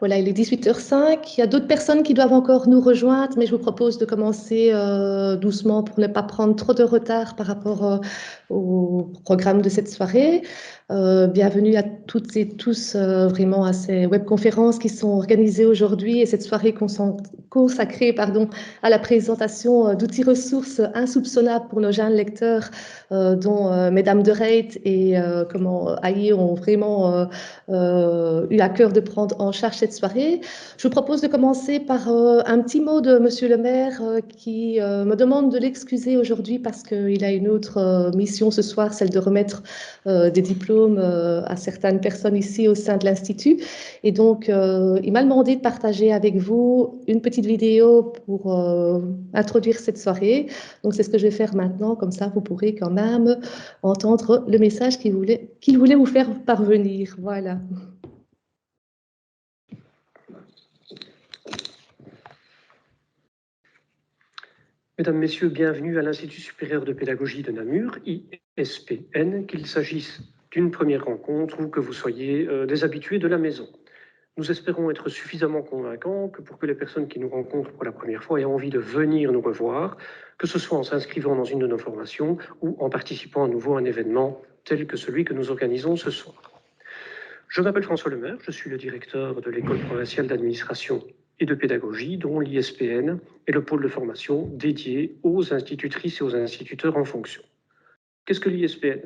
Voilà, il est 18h05. Il y a d'autres personnes qui doivent encore nous rejoindre, mais je vous propose de commencer doucement pour ne pas prendre trop de retard par rapport au programme de cette soirée. Bienvenue à toutes et tous vraiment à ces webconférences qui sont organisées aujourd'hui et cette soirée consacrée à la présentation d'outils ressources insoupçonnables pour nos jeunes lecteurs, dont Mesdames de Reit et Aïe ont vraiment eu à cœur de prendre en charge cette soirée. Je vous propose de commencer par un petit mot de Monsieur le maire qui me demande de l'excuser aujourd'hui parce qu'il a une autre mission ce soir, celle de remettre des diplômes à certaines personnes ici au sein de l'Institut. Et donc, il m'a demandé de partager avec vous une petite vidéo pour introduire cette soirée. Donc, c'est ce que je vais faire maintenant. Comme ça, vous pourrez quand même entendre le message qu'il voulait vous faire parvenir. Voilà. Mesdames, Messieurs, bienvenue à l'Institut supérieur de pédagogie de Namur, ISPN, qu'il s'agisse d'une première rencontre ou que vous soyez des habitués de la maison. Nous espérons être suffisamment convaincants pour que les personnes qui nous rencontrent pour la première fois aient envie de venir nous revoir, que ce soit en s'inscrivant dans une de nos formations ou en participant à nouveau à un événement tel que celui que nous organisons ce soir. Je m'appelle François Lemaire, je suis le directeur de l'École provinciale d'administration et de pédagogie, dont l'ISPN est le pôle de formation dédié aux institutrices et aux instituteurs en fonction. Qu'est-ce que l'ISPN?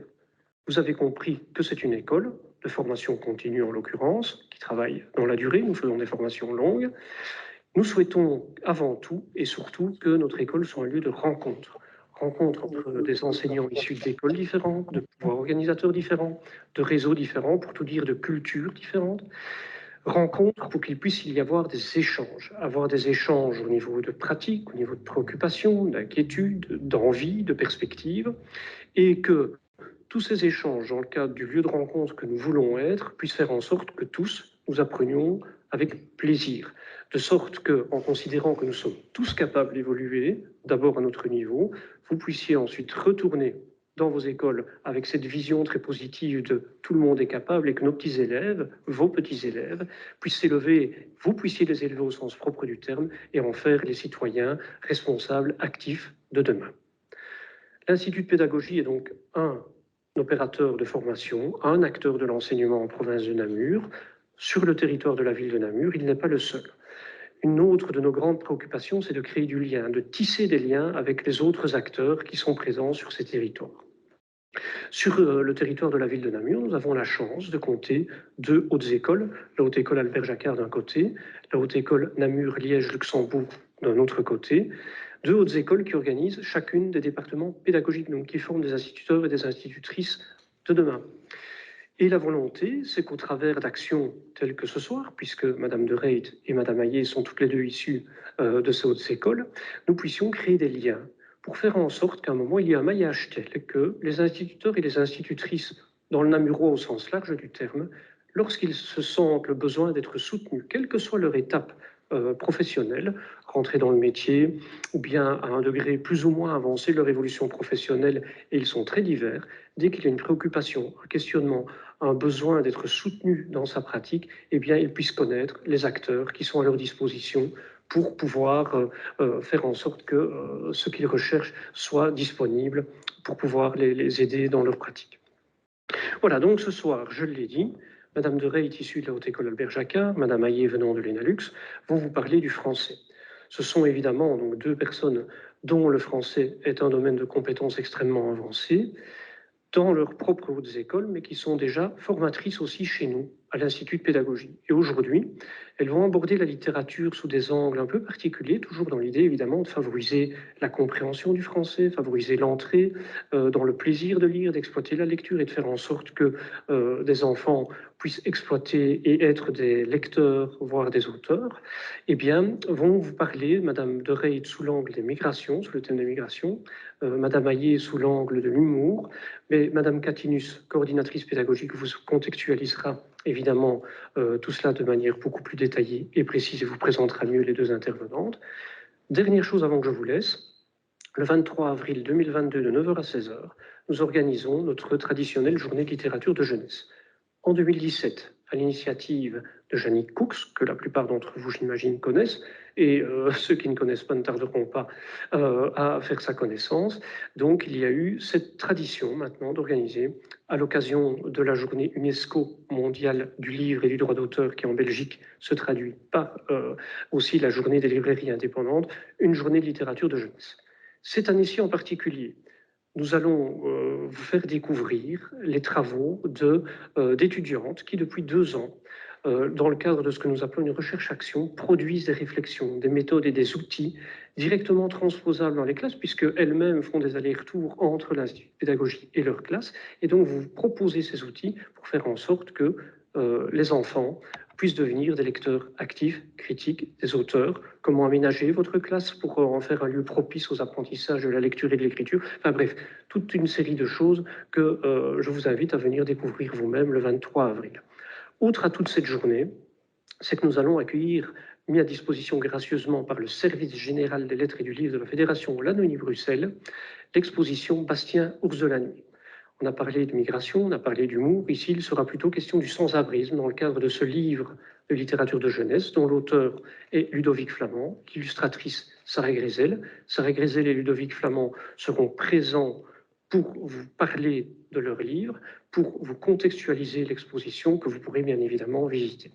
Vous avez compris que c'est une école de formation continue en l'occurrence, qui travaille dans la durée, nous faisons des formations longues. Nous souhaitons avant tout et surtout que notre école soit un lieu de rencontre entre des enseignants issus d'écoles différentes, de pouvoirs organisateurs différents, de réseaux différents, pour tout dire de cultures différentes. Rencontre pour qu'il puisse y avoir des échanges au niveau de pratique, au niveau de préoccupation, d'inquiétude, d'envie, de perspective, et que tous ces échanges, dans le cadre du lieu de rencontre que nous voulons être, puissent faire en sorte que tous nous apprenions avec plaisir, de sorte que, en considérant que nous sommes tous capables d'évoluer, d'abord à notre niveau, vous puissiez ensuite retourner dans vos écoles avec cette vision très positive de tout le monde est capable et que nos petits élèves, vos petits élèves, puissent s'élever, vous puissiez les élever au sens propre du terme et en faire les citoyens responsables, actifs de demain. L'Institut de pédagogie est donc un opérateur de formation, un acteur de l'enseignement en province de Namur. Sur le territoire de la ville de Namur, il n'est pas le seul. Une autre de nos grandes préoccupations, c'est de créer du lien, de tisser des liens avec les autres acteurs qui sont présents sur ces territoires. Sur le territoire de la ville de Namur, nous avons la chance de compter deux hautes écoles, la haute école Albert Jacquard d'un côté, la haute école Namur-Liège-Luxembourg d'un autre côté, deux hautes écoles qui organisent chacune des départements pédagogiques, donc qui forment des instituteurs et des institutrices de demain. Et la volonté, c'est qu'au travers d'actions telles que ce soir, puisque Madame de Reit et Madame Hayet sont toutes les deux issues de ces hautes écoles, nous puissions créer des liens pour faire en sorte qu'à un moment, il y ait un maillage tel que les instituteurs et les institutrices, dans le Namurois au sens large du terme, lorsqu'ils se sentent le besoin d'être soutenus, quelle que soit leur étape professionnelle, rentrer dans le métier, ou bien à un degré plus ou moins avancé de leur évolution professionnelle, et ils sont très divers, dès qu'il y a une préoccupation, un questionnement, un besoin d'être soutenu dans sa pratique, eh bien, ils puissent connaître les acteurs qui sont à leur disposition pour pouvoir faire en sorte que ce qu'ils recherchent soit disponible pour pouvoir les aider dans leur pratique. Voilà, donc ce soir, je l'ai dit, Madame de Reit, issue de la Haute École Albert Jacquard, Madame Hayet venant de l'ENALUX, vont vous parler du français. Ce sont évidemment donc deux personnes dont le français est un domaine de compétences extrêmement avancé, dans leurs propres hautes écoles, mais qui sont déjà formatrices aussi chez nous, à l'Institut de pédagogie. Et aujourd'hui, elles vont aborder la littérature sous des angles un peu particuliers, toujours dans l'idée évidemment de favoriser la compréhension du français, favoriser l'entrée dans le plaisir de lire, d'exploiter la lecture et de faire en sorte que des enfants puissent exploiter et être des lecteurs, voire des auteurs. Eh bien, vont vous parler, Madame de Reit sous l'angle des migrations, sous le thème des migrations, Madame Hayet sous l'angle de l'humour, mais Madame Catinus, coordinatrice pédagogique, vous contextualisera évidemment tout cela de manière beaucoup plus détaillée et précise et vous présentera mieux les deux intervenantes. Dernière chose avant que je vous laisse, le 23 avril 2022 de 9h à 16h, nous organisons notre traditionnelle journée de littérature de jeunesse. En 2017, à l'initiative de Jannick Cooks, que la plupart d'entre vous, j'imagine, connaissent, et ceux qui ne connaissent pas ne tarderont pas à faire sa connaissance. Donc, il y a eu cette tradition maintenant d'organiser, à l'occasion de la journée UNESCO mondiale du livre et du droit d'auteur, qui en Belgique se traduit par aussi la journée des librairies indépendantes, une journée de littérature de jeunesse. Cette année-ci en particulier, nous allons vous faire découvrir les travaux d'étudiantes qui, depuis 2 ans, dans le cadre de ce que nous appelons une recherche-action, produisent des réflexions, des méthodes et des outils directement transposables dans les classes, puisqu'elles-mêmes font des allers-retours entre l'Institut de pédagogie et leur classe. Et donc, vous proposez ces outils pour faire en sorte que les enfants puissent devenir des lecteurs actifs, critiques, des auteurs, comment aménager votre classe pour en faire un lieu propice aux apprentissages de la lecture et de l'écriture. Enfin bref, toute une série de choses que je vous invite à venir découvrir vous-même le 23 avril. Outre à toute cette journée, c'est que nous allons accueillir, mis à disposition gracieusement par le Service général des lettres et du livre de la Fédération Wallonie-Bruxelles, l'exposition Bastien, ours de la nuit. On a parlé de migration, on a parlé d'humour. Ici, il sera plutôt question du sans-abrisme dans le cadre de ce livre de littérature de jeunesse dont l'auteur est Ludovic Flamand, illustratrice Sarah Grézel. Sarah Grézel et Ludovic Flamand seront présents pour vous parler de leur livre, pour vous contextualiser l'exposition que vous pourrez bien évidemment visiter.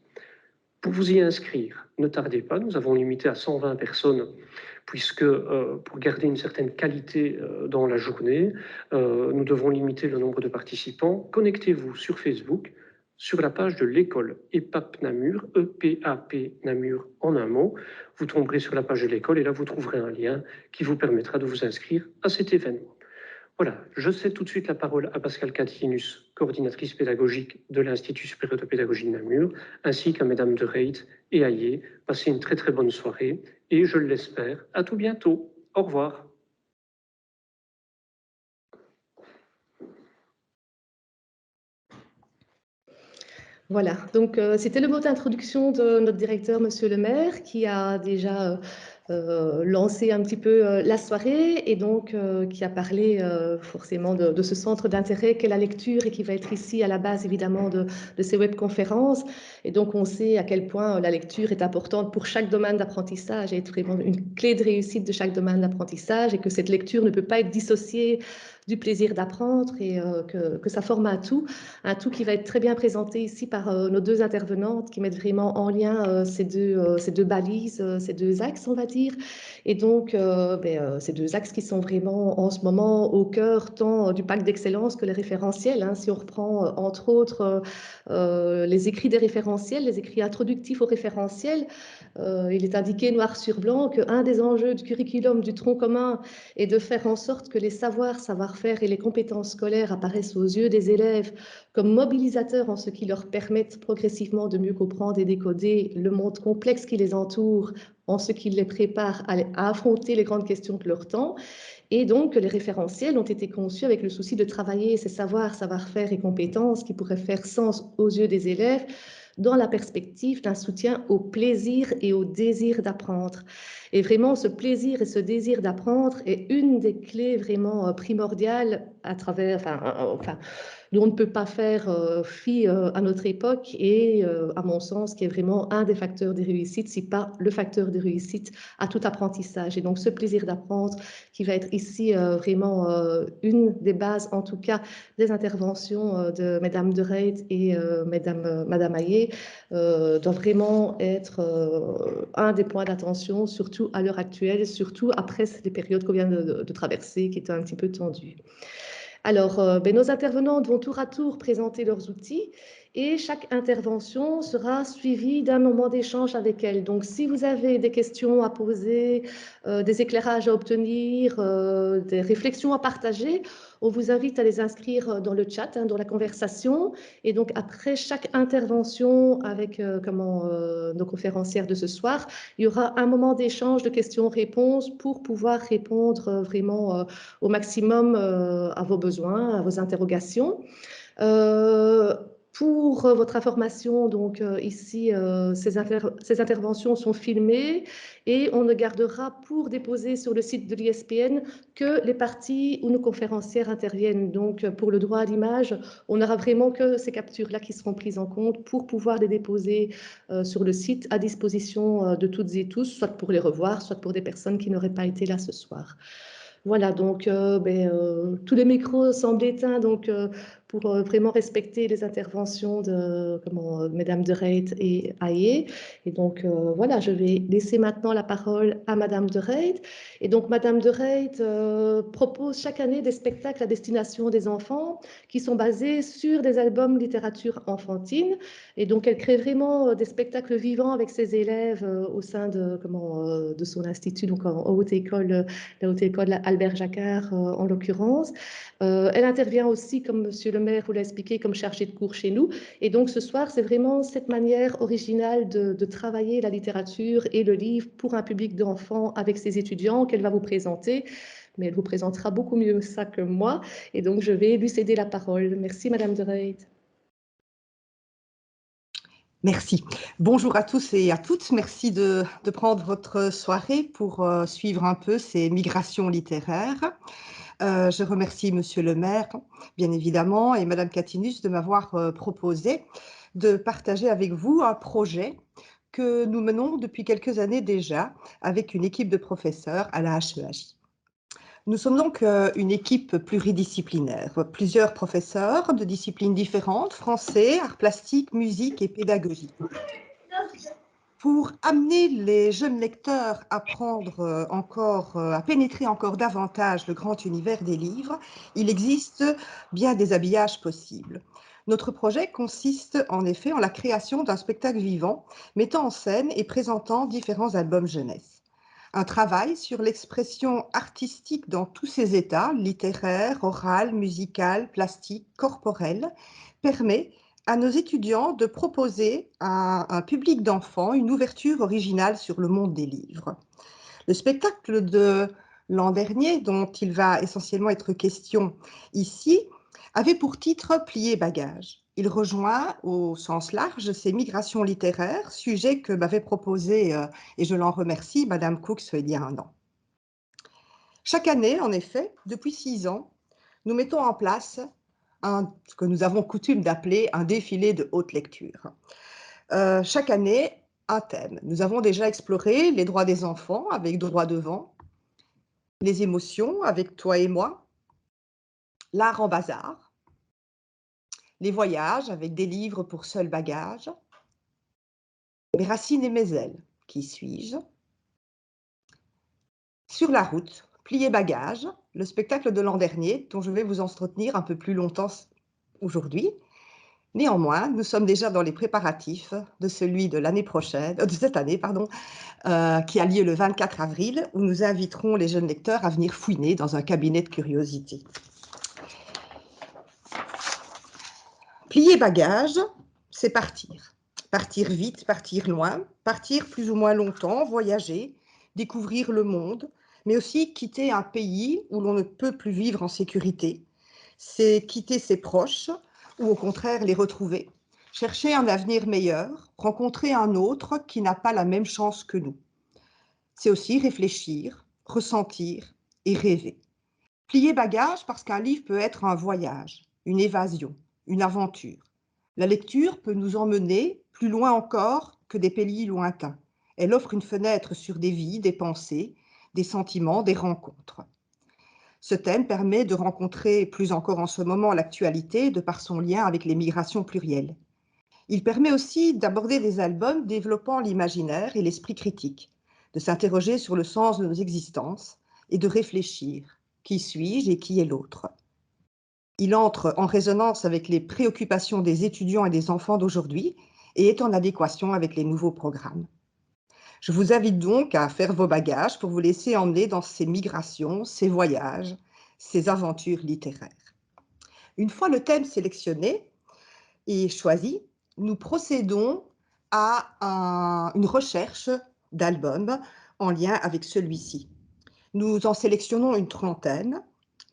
Pour vous y inscrire, ne tardez pas, nous avons limité à 120 personnes puisque pour garder une certaine qualité dans la journée, nous devons limiter le nombre de participants. Connectez-vous sur Facebook, sur la page de l'école EPAP Namur, E-P-A-P Namur en un mot. Vous tomberez sur la page de l'école et là vous trouverez un lien qui vous permettra de vous inscrire à cet événement. Voilà, je cède tout de suite la parole à Pascale Catinus, coordinatrice pédagogique de l'Institut supérieur de pédagogie de Namur, ainsi qu'à Mesdames de Reit et Aillé. Passez une très très bonne soirée et je l'espère, à tout bientôt. Au revoir. Voilà, donc c'était le mot d'introduction de notre directeur, Monsieur le maire, qui a déjà lancé un petit peu la soirée et donc qui a parlé forcément de ce centre d'intérêt qu'est la lecture et qui va être ici à la base évidemment de ces webconférences. Et donc on sait à quel point la lecture est importante pour chaque domaine d'apprentissage et est vraiment une clé de réussite de chaque domaine d'apprentissage et que cette lecture ne peut pas être dissociée du plaisir d'apprendre et que ça forme un tout qui va être très bien présenté ici par nos deux intervenantes qui mettent vraiment en lien ces deux balises, ces deux axes, on va dire. Et donc, ces deux axes qui sont vraiment en ce moment au cœur tant du pacte d'excellence que les référentiels. Hein. Si on reprend entre autres les écrits des référentiels, les écrits introductifs aux référentiels, il est indiqué noir sur blanc qu'un des enjeux du curriculum du tronc commun est de faire en sorte que les savoirs, savoir-faire et les compétences scolaires apparaissent aux yeux des élèves comme mobilisateurs en ce qui leur permettent progressivement de mieux comprendre et décoder le monde complexe qui les entoure, en ce qui les prépare à affronter les grandes questions de leur temps. Et donc, les référentiels ont été conçus avec le souci de travailler ces savoirs, savoir-faire et compétences qui pourraient faire sens aux yeux des élèves dans la perspective d'un soutien au plaisir et au désir d'apprendre. Et vraiment, ce plaisir et ce désir d'apprendre est une des clés vraiment primordiales à travers, dont on ne peut pas faire fi à notre époque et, à mon sens, qui est vraiment un des facteurs de réussite, si pas le facteur de réussite à tout apprentissage. Et donc, ce plaisir d'apprendre qui va être ici vraiment une des bases, en tout cas, des interventions de Mesdames de Reit et Madame Aillé, doit vraiment être un des points d'attention, surtout à l'heure actuelle, surtout après les périodes qu'on vient de traverser, qui étaient un petit peu tendues. Alors, nos intervenantes vont tour à tour présenter leurs outils et chaque intervention sera suivie d'un moment d'échange avec elles. Donc, si vous avez des questions à poser, des éclairages à obtenir, des réflexions à partager, on vous invite à les inscrire dans le chat, dans la conversation. Et donc, après chaque intervention avec nos conférencières de ce soir, il y aura un moment d'échange de questions-réponses pour pouvoir répondre vraiment au maximum à vos besoins, à vos interrogations. Pour votre information, donc ici, ces interventions sont filmées et on ne gardera pour déposer sur le site de l'ISPN que les parties où nos conférencières interviennent. Donc pour le droit à l'image, on n'aura vraiment que ces captures-là qui seront prises en compte pour pouvoir les déposer sur le site à disposition de toutes et tous, soit pour les revoir, soit pour des personnes qui n'auraient pas été là ce soir. Voilà, donc tous les micros semblent éteints, donc pour vraiment respecter les interventions de Mesdames de Reit et Aye. Et donc voilà, je vais laisser maintenant la parole à Madame de Reit. Et donc Madame de Reit propose chaque année des spectacles à destination des enfants qui sont basés sur des albums littérature enfantine. Et donc elle crée vraiment des spectacles vivants avec ses élèves au sein de son institut, donc en haute école, la haute école Albert Jacquard en l'occurrence. Elle intervient aussi, comme Monsieur le maire vous l'a expliqué, comme chargée de cours chez nous. Et donc ce soir, c'est vraiment cette manière originale de travailler la littérature et le livre pour un public d'enfants avec ses étudiants qu'elle va vous présenter. Mais elle vous présentera beaucoup mieux ça que moi. Et donc je vais lui céder la parole. Merci Madame de Reit. Merci. Bonjour à tous et à toutes. Merci de prendre votre soirée pour suivre un peu ces migrations littéraires. Je remercie Monsieur le maire, bien évidemment, et Madame Catinus de m'avoir proposé de partager avec vous un projet que nous menons depuis quelques années déjà avec une équipe de professeurs à la HEAJ. Nous sommes donc une équipe pluridisciplinaire, plusieurs professeurs de disciplines différentes, français, arts plastiques, musique et pédagogie. Pour amener les jeunes lecteurs à à pénétrer encore davantage le grand univers des livres, il existe bien des habillages possibles. Notre projet consiste en effet en la création d'un spectacle vivant, mettant en scène et présentant différents albums jeunesse. Un travail sur l'expression artistique dans tous ses états, littéraire, oral, musical, plastique, corporel, permet à nos étudiants de proposer à un public d'enfants une ouverture originale sur le monde des livres. Le spectacle de l'an dernier, dont il va essentiellement être question ici, avait pour titre « Plier bagages ». Il rejoint au sens large ces migrations littéraires, sujet que m'avait proposé, et je l'en remercie, Madame Cooks il y a un an. Chaque année, en effet, depuis 6 ans, nous mettons en place ce que nous avons coutume d'appeler un défilé de haute lecture. Chaque année, un thème. Nous avons déjà exploré les droits des enfants avec Droit devant, les émotions avec Toi et moi, l'art en bazar, les voyages avec des livres pour seul bagage, mes racines et mes ailes, qui suis-je? Sur la route, plier bagages, le spectacle de l'an dernier, dont je vais vous entretenir un peu plus longtemps aujourd'hui. Néanmoins, nous sommes déjà dans les préparatifs de celui de l'année prochaine, de cette année, pardon, qui a lieu le 24 avril, où nous inviterons les jeunes lecteurs à venir fouiner dans un cabinet de curiosité. Plier bagages, c'est partir. Partir vite, partir loin, partir plus ou moins longtemps, voyager, découvrir le monde, mais aussi quitter un pays où l'on ne peut plus vivre en sécurité. C'est quitter ses proches ou au contraire les retrouver. Chercher un avenir meilleur, rencontrer un autre qui n'a pas la même chance que nous. C'est aussi réfléchir, ressentir et rêver. Plier bagages parce qu'un livre peut être un voyage, une évasion, une aventure. La lecture peut nous emmener plus loin encore que des pays lointains. Elle offre une fenêtre sur des vies, des pensées, des sentiments, des rencontres. Ce thème permet de rencontrer plus encore en ce moment l'actualité de par son lien avec les migrations plurielles. Il permet aussi d'aborder des albums développant l'imaginaire et l'esprit critique, de s'interroger sur le sens de nos existences et de réfléchir. Qui suis-je et qui est l'autre? Il entre en résonance avec les préoccupations des étudiants et des enfants d'aujourd'hui et est en adéquation avec les nouveaux programmes. Je vous invite donc à faire vos bagages pour vous laisser emmener dans ces migrations, ces voyages, ces aventures littéraires. Une fois le thème sélectionné et choisi, nous procédons à une recherche d'albums en lien avec celui-ci. Nous en sélectionnons une trentaine.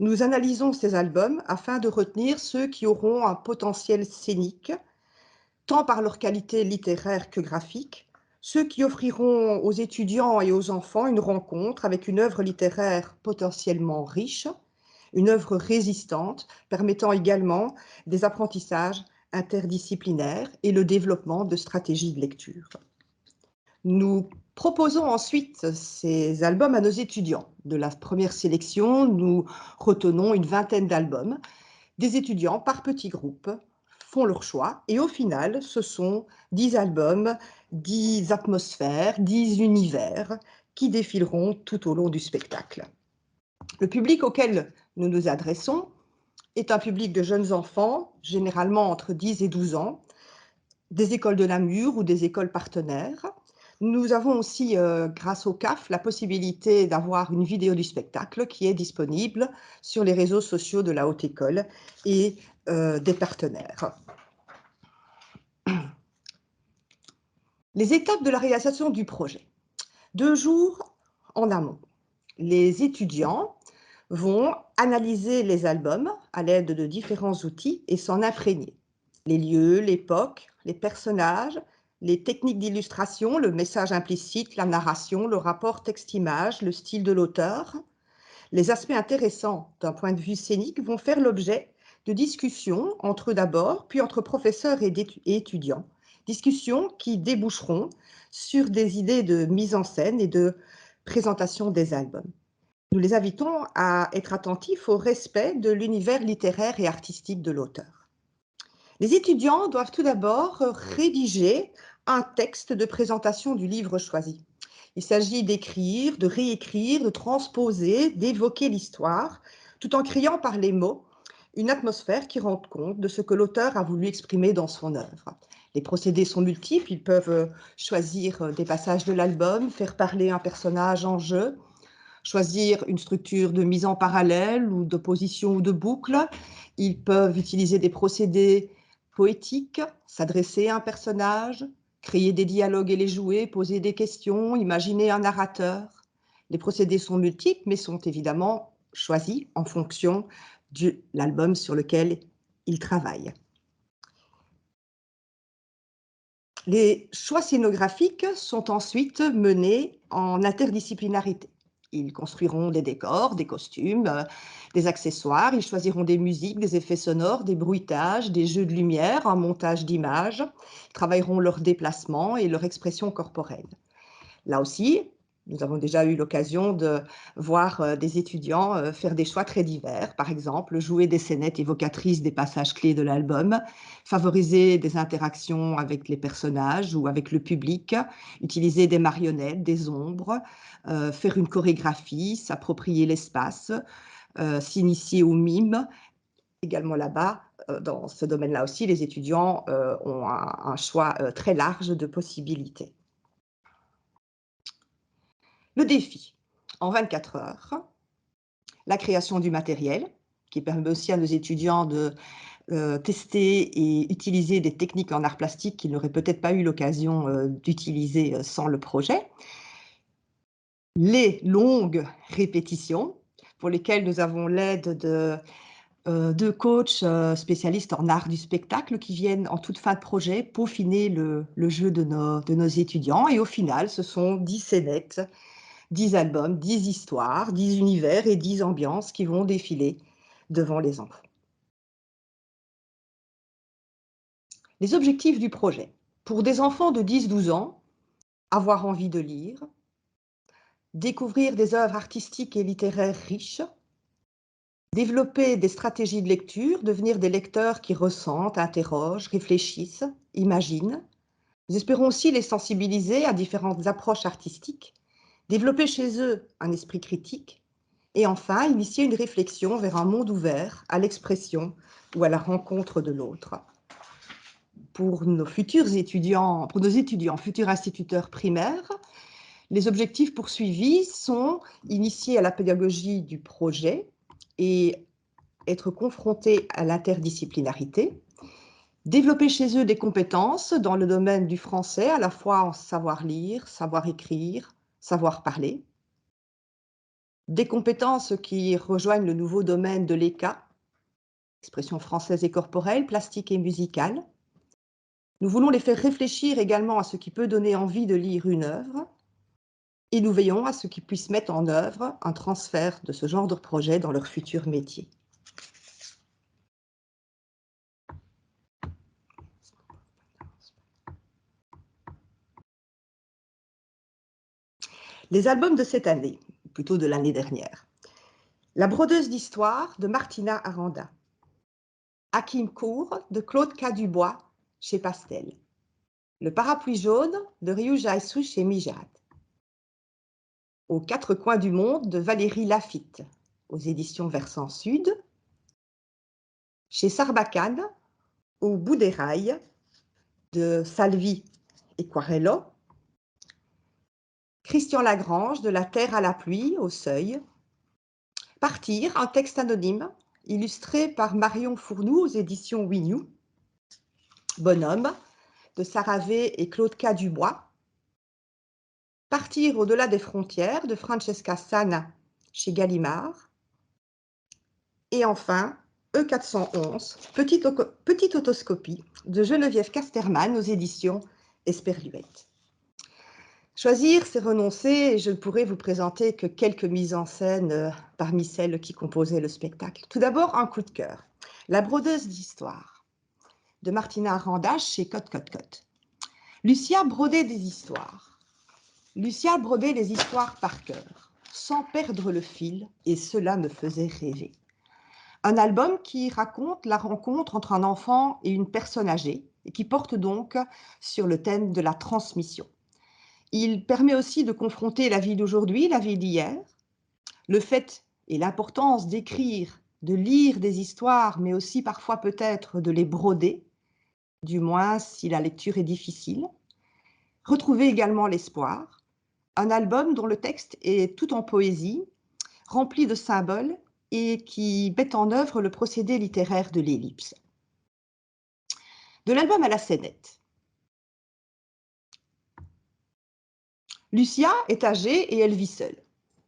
Nous analysons ces albums afin de retenir ceux qui auront un potentiel scénique, tant par leur qualité littéraire que graphique, ceux qui offriront aux étudiants et aux enfants une rencontre avec une œuvre littéraire potentiellement riche, une œuvre résistante, permettant également des apprentissages interdisciplinaires et le développement de stratégies de lecture. Nous proposons ensuite ces albums à nos étudiants. De la première sélection, nous retenons une vingtaine d'albums. Des étudiants par petits groupes font leur choix et au final, ce sont 10 albums, 10 atmosphères, 10 univers qui défileront tout au long du spectacle. Le public auquel nous nous adressons est un public de jeunes enfants, généralement entre 10 et 12 ans, des écoles de Namur ou des écoles partenaires. Nous avons aussi, grâce au CAF, la possibilité d'avoir une vidéo du spectacle qui est disponible sur les réseaux sociaux de la Haute École et des partenaires. Les étapes de la réalisation du projet. 2 jours en amont. Les étudiants vont analyser les albums à l'aide de différents outils et s'en imprégner. Les lieux, l'époque, les personnages, les techniques d'illustration, le message implicite, la narration, le rapport texte-image, le style de l'auteur. Les aspects intéressants d'un point de vue scénique vont faire l'objet de discussions entre eux d'abord, puis entre professeurs et étudiants. Discussions qui déboucheront sur des idées de mise en scène et de présentation des albums. Nous les invitons à être attentifs au respect de l'univers littéraire et artistique de l'auteur. Les étudiants doivent tout d'abord rédiger un texte de présentation du livre choisi. Il s'agit d'écrire, de réécrire, de transposer, d'évoquer l'histoire, tout en créant par les mots une atmosphère qui rende compte de ce que l'auteur a voulu exprimer dans son œuvre. Les procédés sont multiples, ils peuvent choisir des passages de l'album, faire parler un personnage en jeu, choisir une structure de mise en parallèle ou d'opposition ou de boucle. Ils peuvent utiliser des procédés poétiques, s'adresser à un personnage, créer des dialogues et les jouer, poser des questions, imaginer un narrateur. Les procédés sont multiples, mais sont évidemment choisis en fonction de l'album sur lequel ils travaillent. Les choix scénographiques sont ensuite menés en interdisciplinarité. Ils construiront des décors, des costumes, des accessoires, ils choisiront des musiques, des effets sonores, des bruitages, des jeux de lumière, un montage d'images, ils travailleront leur déplacement et leur expression corporelle. Là aussi, nous avons déjà eu l'occasion de voir des étudiants faire des choix très divers. Par exemple, jouer des scénettes évocatrices des passages clés de l'album, favoriser des interactions avec les personnages ou avec le public, utiliser des marionnettes, des ombres, faire une chorégraphie, s'approprier l'espace, s'initier au mime. Également là-bas, dans ce domaine-là aussi, les étudiants ont un choix très large de possibilités. Le défi, en 24 heures, la création du matériel, qui permet aussi à nos étudiants de tester et utiliser des techniques en art plastique qu'ils n'auraient peut-être pas eu l'occasion d'utiliser sans le projet. Les longues répétitions, pour lesquelles nous avons l'aide de coachs spécialistes en art du spectacle qui viennent en toute fin de projet peaufiner le jeu de nos étudiants. Et au final, ce sont 10 scénettes, 10 albums, 10 histoires, 10 univers et 10 ambiances qui vont défiler devant les enfants. Les objectifs du projet. Pour des enfants de 10-12 ans, avoir envie de lire, découvrir des œuvres artistiques et littéraires riches, développer des stratégies de lecture, devenir des lecteurs qui ressentent, interrogent, réfléchissent, imaginent. Nous espérons aussi les sensibiliser à différentes approches artistiques, développer chez eux un esprit critique et enfin initier une réflexion vers un monde ouvert à l'expression ou à la rencontre de l'autre. Pour nos étudiants, futurs instituteurs primaires, les objectifs poursuivis sont initiés à la pédagogie du projet et être confrontés à l'interdisciplinarité, développer chez eux des compétences dans le domaine du français, à la fois en savoir lire, savoir écrire, savoir parler, des compétences qui rejoignent le nouveau domaine de l'ECA, expression française et corporelle, plastique et musicale, Nous voulons les faire réfléchir également à ce qui peut donner envie de lire une œuvre, et nous veillons à ce qu'ils puissent mettre en œuvre un transfert de ce genre de projet dans leur futur métier. Les albums de cette année, plutôt de l'année dernière. La brodeuse d'histoire de Martina Aranda. Hakim Cour de Claude K. Dubois chez Pastel. Le parapluie jaune de Ryu Jaesu chez Mijat. Aux quatre coins du monde de Valérie Lafitte, aux éditions Versant Sud. Chez Sarbacane, au bout des rails de Salvi et Quarello. Christian Lagrange de La Terre à la pluie au Seuil. Partir, un texte anonyme illustré par Marion Fournoux aux éditions Wignou. Bonhomme de Saravé et Claude K. Dubois. Partir au-delà des frontières de Francesca Sana chez Gallimard. Et enfin, E411, petite autoscopie de Geneviève Casterman aux éditions Esperluette. Choisir, c'est renoncer, et je ne pourrais vous présenter que quelques mises en scène parmi celles qui composaient le spectacle. Tout d'abord, un coup de cœur. La brodeuse d'histoire de Martina Aranda chez Cote Cote Cote. Lucia brodait des histoires. Lucia brodait les histoires par cœur, sans perdre le fil, et cela me faisait rêver. Un album qui raconte la rencontre entre un enfant et une personne âgée, et qui porte donc sur le thème de la transmission. Il permet aussi de confronter la vie d'aujourd'hui, la vie d'hier, le fait et l'importance d'écrire, de lire des histoires, mais aussi parfois peut-être de les broder, du moins si la lecture est difficile. Retrouver également l'espoir, un album dont le texte est tout en poésie, rempli de symboles et qui met en œuvre le procédé littéraire de l'ellipse. De l'album à la scénette. Lucia est âgée et elle vit seule.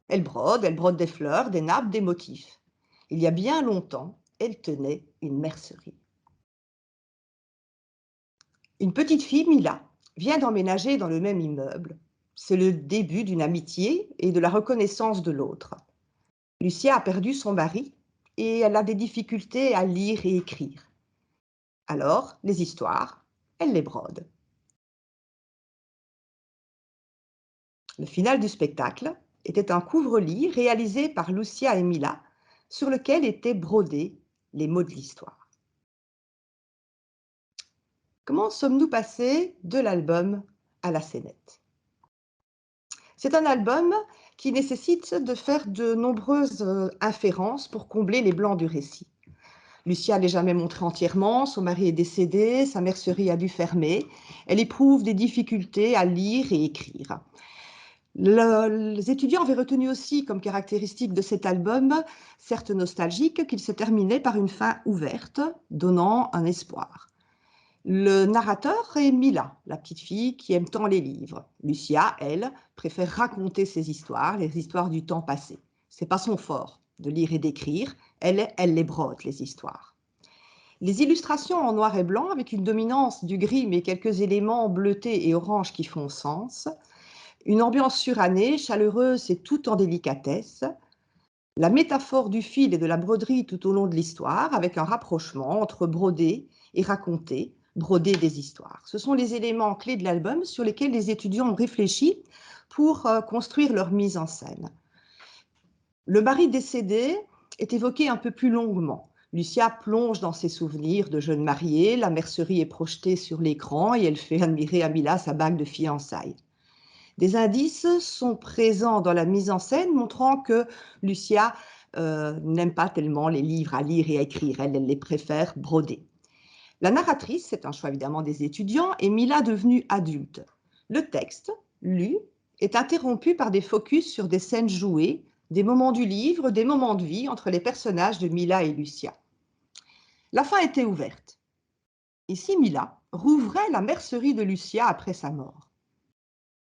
Elle brode des fleurs, des nappes, des motifs. Il y a bien longtemps, elle tenait une mercerie. Une petite fille, Mila, vient d'emménager dans le même immeuble. C'est le début d'une amitié et de la reconnaissance de l'autre. Lucia a perdu son mari et elle a des difficultés à lire et écrire. Alors, les histoires, elle les brode. Le final du spectacle était un couvre-lit réalisé par Lucia et Mila, sur lequel étaient brodés les mots de l'histoire. Comment sommes-nous passés de l'album à la scénette? C'est un album qui nécessite de faire de nombreuses inférences pour combler les blancs du récit. Lucia n'est jamais montrée entièrement, son mari est décédé, sa mercerie a dû fermer, elle éprouve des difficultés à lire et écrire. Les étudiants avaient retenu aussi comme caractéristique de cet album, certes nostalgique, qu'il se terminait par une fin ouverte, donnant un espoir. Le narrateur est Mila, la petite fille qui aime tant les livres. Lucia, elle, préfère raconter ses histoires, les histoires du temps passé. C'est pas son fort de lire et d'écrire, elle les brode, les histoires. Les illustrations en noir et blanc, avec une dominance du gris mais quelques éléments bleutés et orange qui font sens. Une ambiance surannée, chaleureuse et tout en délicatesse. La métaphore du fil et de la broderie tout au long de l'histoire, avec un rapprochement entre broder et raconter, broder des histoires. Ce sont les éléments clés de l'album sur lesquels les étudiants ont réfléchi pour construire leur mise en scène. Le mari décédé est évoqué un peu plus longuement. Lucia plonge dans ses souvenirs de jeune mariée, la mercerie est projetée sur l'écran et elle fait admirer à Mila sa bague de fiançailles. Des indices sont présents dans la mise en scène, montrant que Lucia n'aime pas tellement les livres à lire et à écrire, elle les préfère broder. La narratrice, c'est un choix évidemment des étudiants, et Mila devenue adulte. Le texte, lu, est interrompu par des focus sur des scènes jouées, des moments du livre, des moments de vie entre les personnages de Mila et Lucia. La fin était ouverte. Et si Mila rouvrait la mercerie de Lucia après sa mort?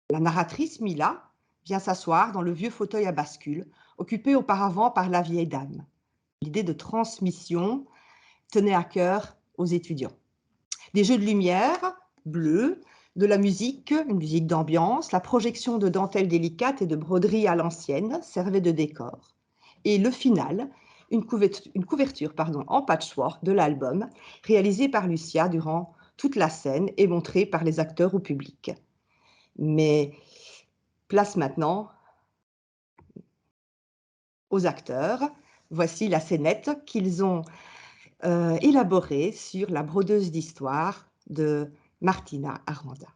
La narratrice, Mila, vient s'asseoir dans le vieux fauteuil à bascule, occupé auparavant par la vieille dame. L'idée de transmission tenait à cœur aux étudiants. Des jeux de lumière bleu, de la musique, une musique d'ambiance, la projection de dentelles délicates et de broderies à l'ancienne servait de décor. Et le final, une couverture en patchwork de l'album, réalisée par Lucia durant toute la scène et montrée par les acteurs au public. Mais place maintenant aux acteurs. Voici la scénette qu'ils ont élaborée sur la brodeuse d'histoire de Martina Aranda.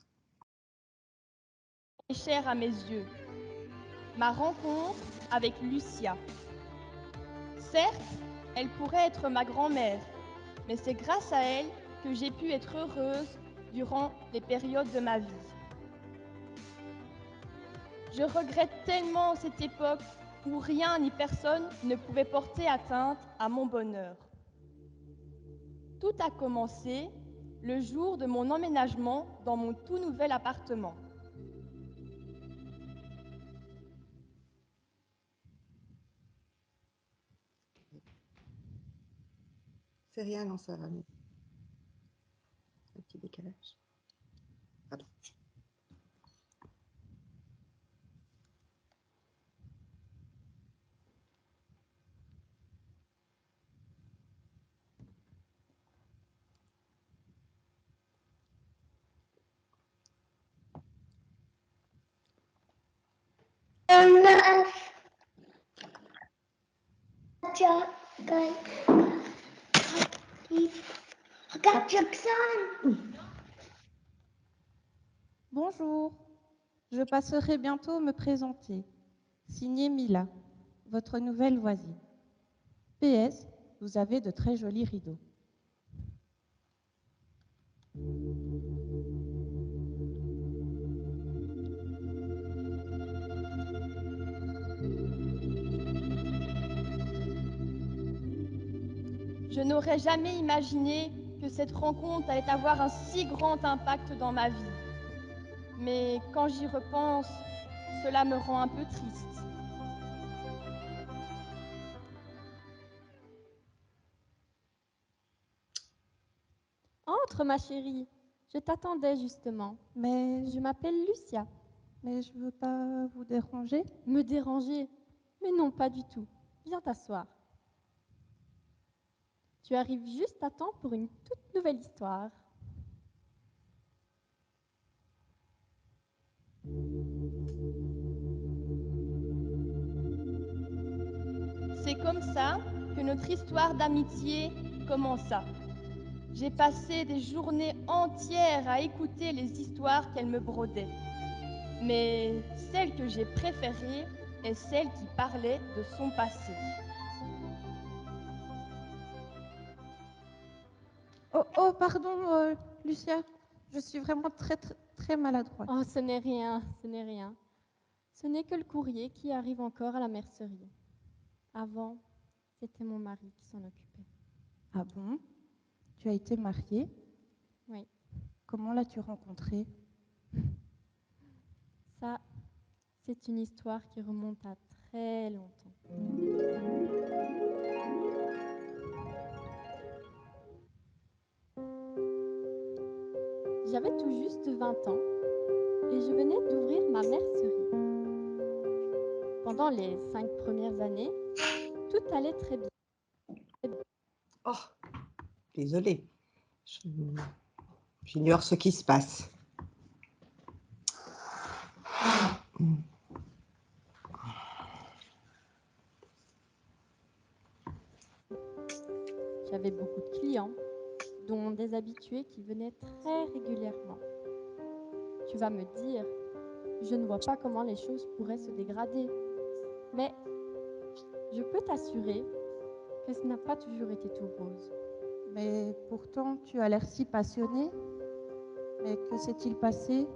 Chère à mes yeux, ma rencontre avec Lucia. Certes, elle pourrait être ma grand-mère, mais c'est grâce à elle que j'ai pu être heureuse durant les périodes de ma vie. Je regrette tellement cette époque où rien ni personne ne pouvait porter atteinte à mon bonheur. Tout a commencé le jour de mon emménagement dans mon tout nouvel appartement. C'est rien, non, ça va mieux. Un petit décalage. Pardon. Bonjour, je passerai bientôt me présenter. Signé Mila, votre nouvelle voisine. PS, vous avez de très jolis rideaux. Je n'aurais jamais imaginé que cette rencontre allait avoir un si grand impact dans ma vie. Mais quand j'y repense, cela me rend un peu triste. Entre, ma chérie. Je t'attendais justement. Mais Je m'appelle Lucia. je ne veux pas vous déranger. Me déranger? Mais non, pas du tout. Viens t'asseoir. Tu arrives juste à temps pour une toute nouvelle histoire. C'est comme ça que notre histoire d'amitié commença. J'ai passé des journées entières à écouter les histoires qu'elle me brodait. Mais celle que j'ai préférée est celle qui parlait de son passé. Oh, pardon, Lucia. Je suis vraiment très maladroite. Oh, ce n'est rien, ce n'est rien. Ce n'est que le courrier qui arrive encore à la mercerie. Avant, c'était mon mari qui s'en occupait. Ah bon? Tu as été mariée? Oui. Comment l'as-tu rencontré? Ça, c'est une histoire qui remonte à très longtemps. J'avais tout juste 20 ans et je venais d'ouvrir ma mercerie. Pendant les 5 premières années, tout allait très bien. Oh, désolée. J'ignore ce qui se passe. J'avais beaucoup de clients, dont des habitués qui venaient très régulièrement. Tu vas me dire, je ne vois pas comment les choses pourraient se dégrader. Mais je peux t'assurer que ce n'a pas toujours été tout rose. Mais pourtant, tu as l'air si passionnée. Mais que s'est-il passé?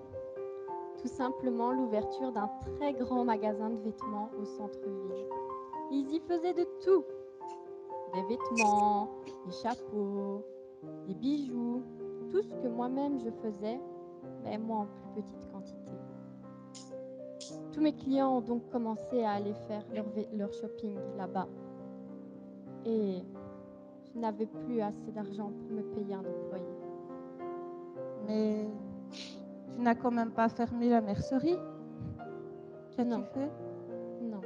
Tout simplement l'ouverture d'un très grand magasin de vêtements au centre-ville. Ils y faisaient de tout. Des vêtements, des chapeaux, des bijoux, tout ce que moi-même je faisais, mais moi en plus petite quantité. Tous mes clients ont donc commencé à aller faire leur shopping là-bas. Et je n'avais plus assez d'argent pour me payer un employé. Mais tu n'as quand même pas fermé la mercerie. Qu'as-tu Non. fait? Non.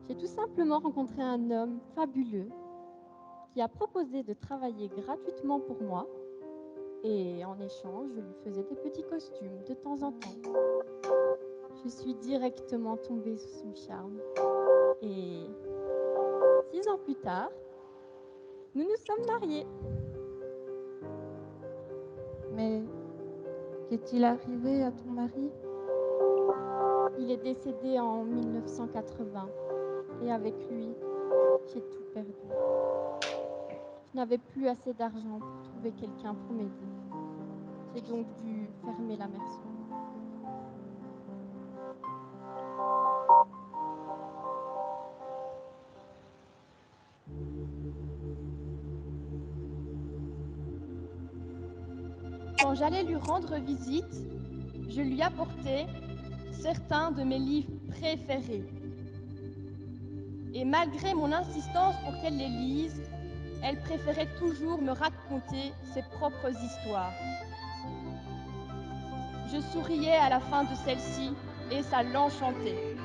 J'ai tout simplement rencontré un homme fabuleux qui a proposé de travailler gratuitement pour moi et en échange, je lui faisais des petits costumes de temps en temps. Je suis directement tombée sous son charme et 6 ans plus tard, nous nous sommes mariés. Mais qu'est-il arrivé à ton mari? Il est décédé en 1980 et avec lui, j'ai tout perdu. Je n'avais plus assez d'argent pour trouver quelqu'un pour m'aider. J'ai donc dû fermer la mercerie. Quand j'allais lui rendre visite, je lui apportais certains de mes livres préférés. Et malgré mon insistance pour qu'elle les lise, elle préférait toujours me raconter ses propres histoires. Je souriais à la fin de celle-ci et ça l'enchantait.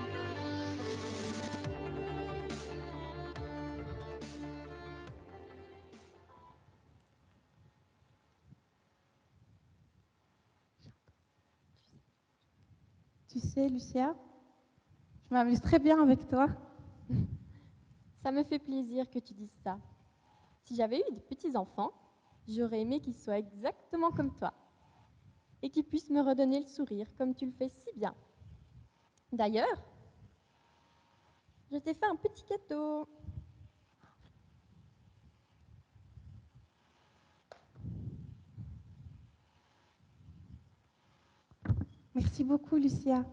Tu sais, Lucia, je m'amuse très bien avec toi. Ça me fait plaisir que tu dises ça. Si j'avais eu des petits-enfants, j'aurais aimé qu'ils soient exactement comme toi et qu'ils puissent me redonner le sourire comme tu le fais si bien. D'ailleurs, je t'ai fait un petit cadeau. Merci beaucoup, Lucia.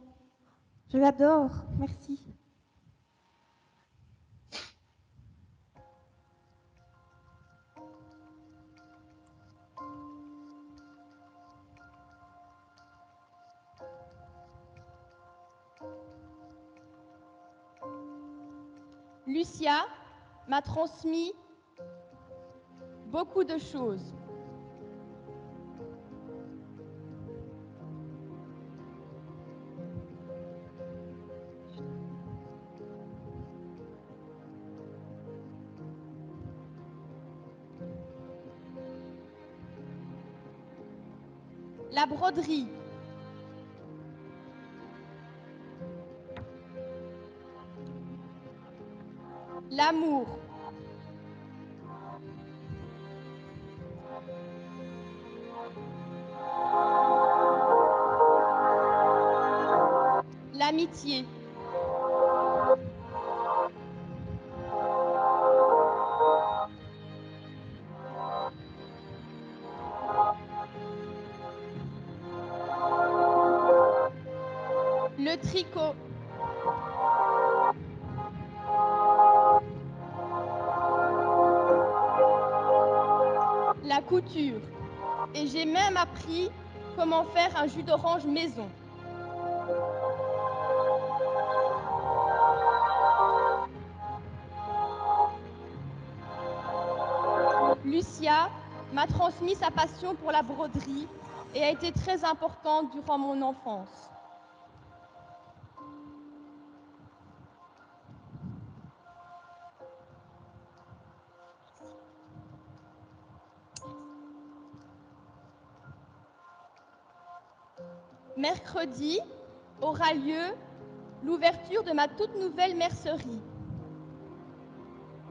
Je l'adore. Merci. Lucia m'a transmis beaucoup de choses. La broderie, l'amour, l'amitié, le tricot, la couture. Et j'ai même appris comment faire un jus d'orange maison. Lucia m'a transmis sa passion pour la broderie et a été très importante durant mon enfance. Mercredi aura lieu l'ouverture de ma toute nouvelle mercerie.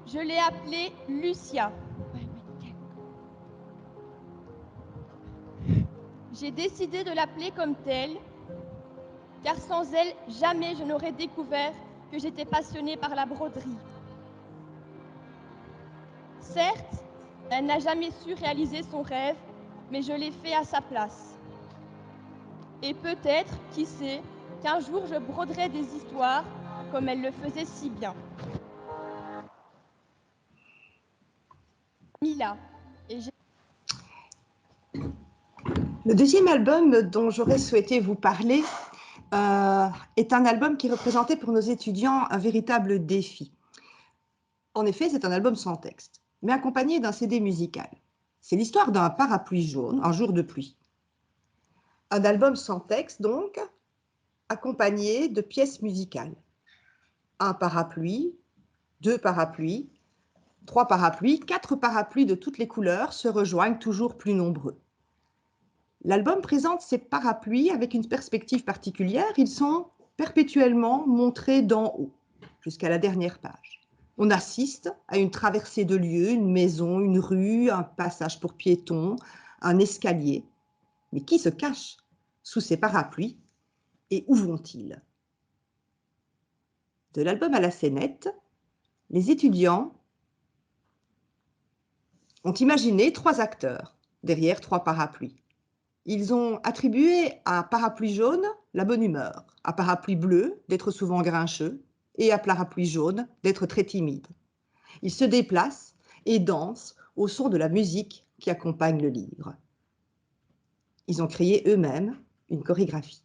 Je l'ai appelée Lucia. J'ai décidé de l'appeler comme telle, car sans elle, jamais je n'aurais découvert que j'étais passionnée par la broderie. Certes, elle n'a jamais su réaliser son rêve, mais je l'ai fait à sa place. Et peut-être, qui sait, qu'un jour je broderai des histoires comme elle le faisait si bien. Mila, et j'ai... Le deuxième album dont j'aurais souhaité vous parler est un album qui représentait pour nos étudiants un véritable défi. En effet, c'est un album sans texte, mais accompagné d'un CD musical. C'est l'histoire d'un parapluie jaune, un jour de pluie. Un album sans texte, donc, accompagné de pièces musicales. Un parapluie, 2 parapluies, 3 parapluies, 4 parapluies de toutes les couleurs se rejoignent toujours plus nombreux. L'album présente ces parapluies avec une perspective particulière. Ils sont perpétuellement montrés d'en haut, jusqu'à la dernière page. On assiste à une traversée de lieux, une maison, une rue, un passage pour piétons, un escalier. Mais qui se cache sous ces parapluies et où vont-ils? De l'album à la scénette, les étudiants ont imaginé 3 acteurs derrière 3 parapluies. Ils ont attribué à parapluie jaune la bonne humeur, à parapluie bleu d'être souvent grincheux et à parapluie jaune d'être très timide. Ils se déplacent et dansent au son de la musique qui accompagne le livre. Ils ont créé eux-mêmes une chorégraphie.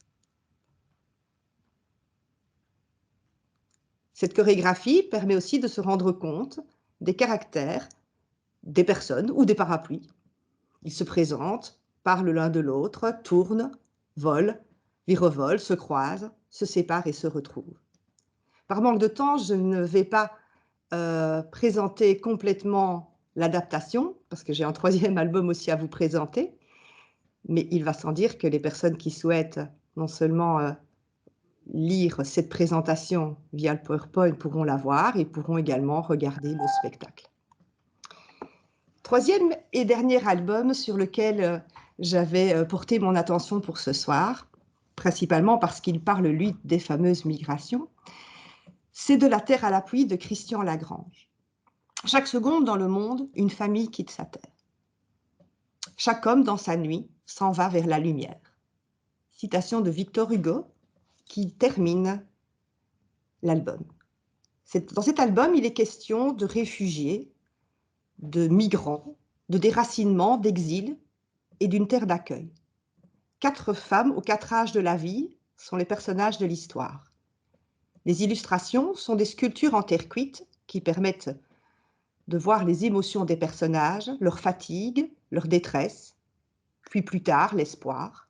Cette chorégraphie permet aussi de se rendre compte des caractères des personnes ou des parapluies. Ils se présentent, parlent l'un de l'autre, tournent, volent, virevolent, se croisent, se séparent et se retrouvent. Par manque de temps, je ne vais pas présenter complètement l'adaptation, parce que j'ai un 3e album aussi à vous présenter, mais il va sans dire que les personnes qui souhaitent non seulement lire cette présentation via le PowerPoint pourront la voir et pourront également regarder le spectacle. 3e et dernier album sur lequel j'avais porté mon attention pour ce soir, principalement parce qu'il parle, lui, des fameuses migrations, c'est De la terre à la pluie de Christian Lagrange. Chaque seconde dans le monde, une famille quitte sa terre. Chaque homme, dans sa nuit, s'en va vers la lumière. Citation de Victor Hugo qui termine l'album. Dans cet album, il est question de réfugiés, de migrants, de déracinement, d'exil et d'une terre d'accueil. 4 femmes aux 4 âges de la vie sont les personnages de l'histoire. Les illustrations sont des sculptures en terre cuite qui permettent de voir les émotions des personnages, leur fatigue, leur détresse, puis plus tard l'espoir.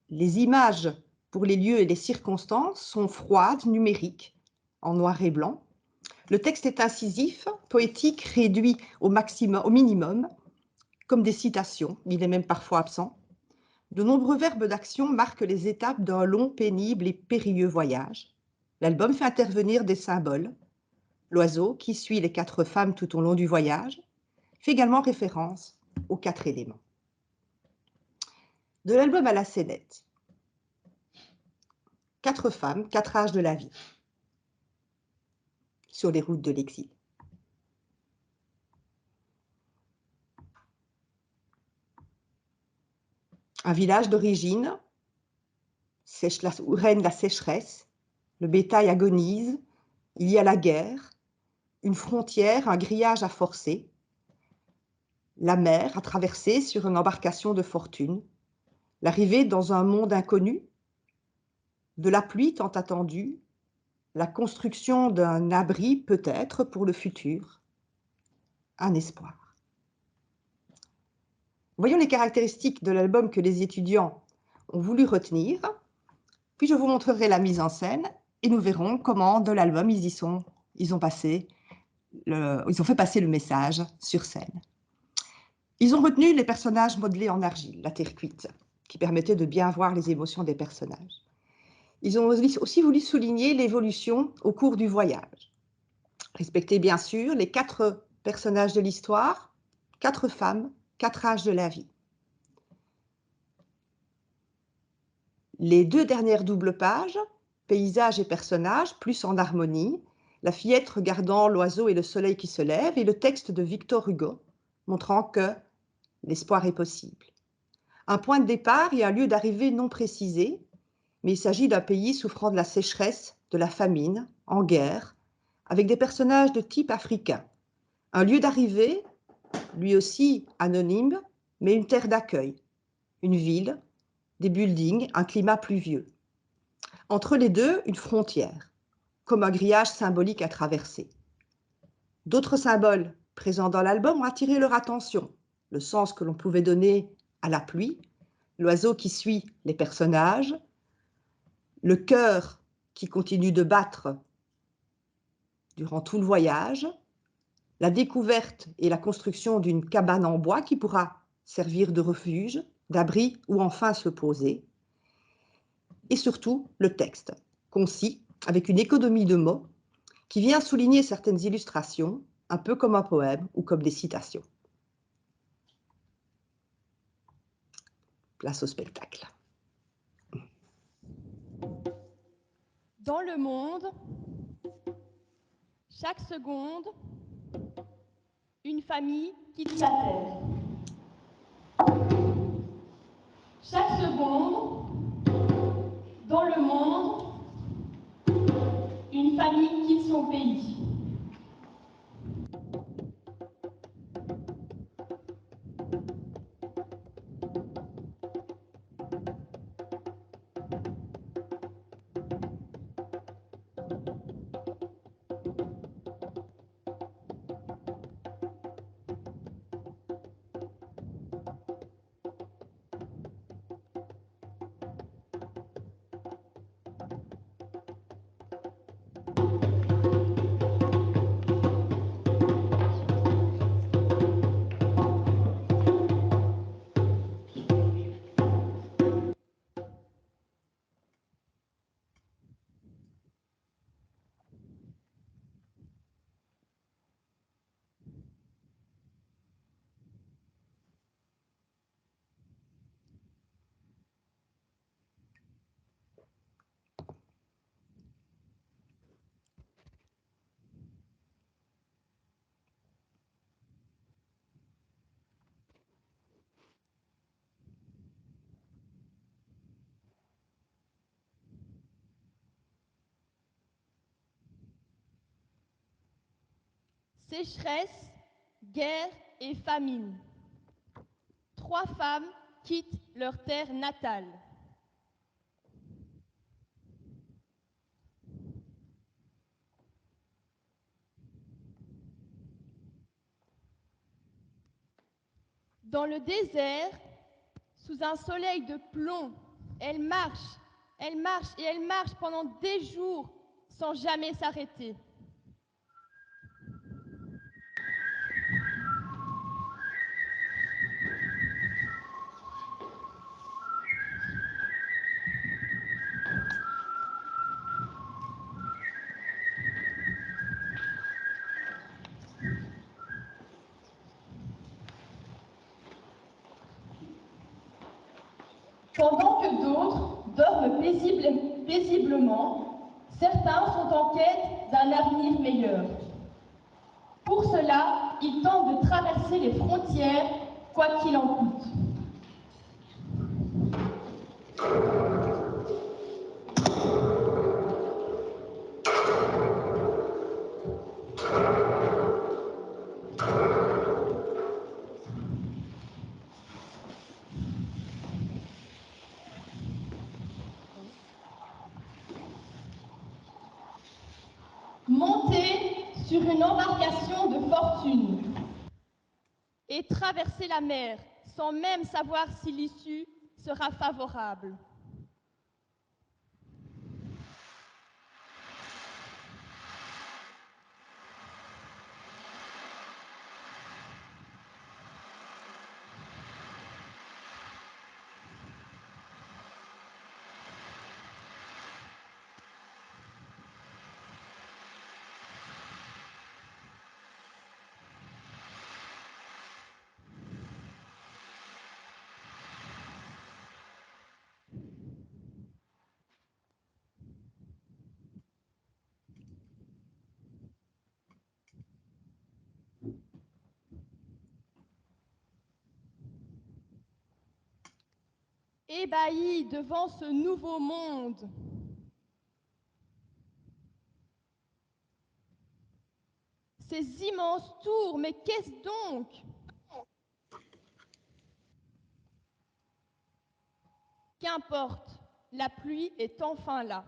Les images pour les lieux et les circonstances sont froides, numériques, en noir et blanc. Le texte est incisif, poétique, réduit au minimum, comme des citations, il est même parfois absent. De nombreux verbes d'action marquent les étapes d'un long, pénible et périlleux voyage. L'album fait intervenir des symboles. L'oiseau, qui suit les 4 femmes tout au long du voyage, fait également référence aux 4 éléments. De l'album à la scénette, 4 femmes, 4 âges de la vie, sur les routes de l'exil. Un village d'origine, où règne la sécheresse, le bétail agonise, il y a la guerre, une frontière, un grillage à forcer, la mer à traverser sur une embarcation de fortune, l'arrivée dans un monde inconnu, de la pluie tant attendue, la construction d'un abri peut-être pour le futur, un espoir. Voyons les caractéristiques de l'album que les étudiants ont voulu retenir, puis je vous montrerai la mise en scène et nous verrons comment de l'album ils ont fait passer le message sur scène. Ils ont retenu les personnages modelés en argile, la terre cuite, qui permettait de bien voir les émotions des personnages. Ils ont aussi voulu souligner l'évolution au cours du voyage. Respecter bien sûr les 4 personnages de l'histoire, 4 femmes, 4 âges de la vie. Les 2 dernières doubles pages, paysages et personnages, plus en harmonie, la fillette regardant l'oiseau et le soleil qui se lève, et le texte de Victor Hugo, montrant que l'espoir est possible. Un point de départ et un lieu d'arrivée non précisé, mais il s'agit d'un pays souffrant de la sécheresse, de la famine, en guerre, avec des personnages de type africain. Un lieu d'arrivée, lui aussi anonyme, mais une terre d'accueil, une ville, des buildings, un climat pluvieux. Entre les deux, une frontière, comme un grillage symbolique à traverser. D'autres symboles présents dans l'album ont attiré leur attention. Le sens que l'on pouvait donner à la pluie, l'oiseau qui suit les personnages, le cœur qui continue de battre durant tout le voyage, la découverte et la construction d'une cabane en bois qui pourra servir de refuge, d'abri ou enfin se poser, et surtout le texte, concis, avec une économie de mots, qui vient souligner certaines illustrations, un peu comme un poème ou comme des citations. Place au spectacle. Dans le monde, chaque seconde, une famille quitte la Terre. Chaque seconde, dans le monde, une famille quitte son pays. Sécheresse, guerre et famine. 3 femmes quittent leur terre natale. Dans le désert, sous un soleil de plomb, elles marchent et elles marchent pendant des jours sans jamais s'arrêter. Pendant que d'autres dorment paisiblement, certains sont en quête d'un avenir meilleur. Pour cela, ils tentent de traverser les frontières, quoi qu'il en coûte. Monter sur une embarcation de fortune et traverser la mer sans même savoir si l'issue sera favorable. Ébahis devant ce nouveau monde. Ces immenses tours, mais qu'est-ce donc? Qu'importe, la pluie est enfin là.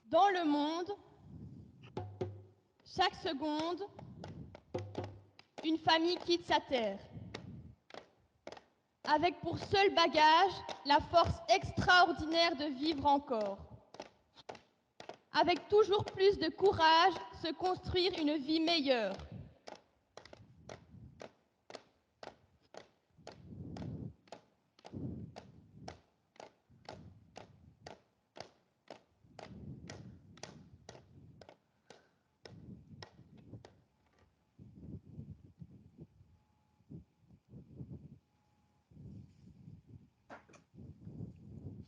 Dans le monde, chaque seconde, une famille quitte sa terre, avec pour seul bagage la force extraordinaire de vivre encore. Avec toujours plus de courage, se construire une vie meilleure.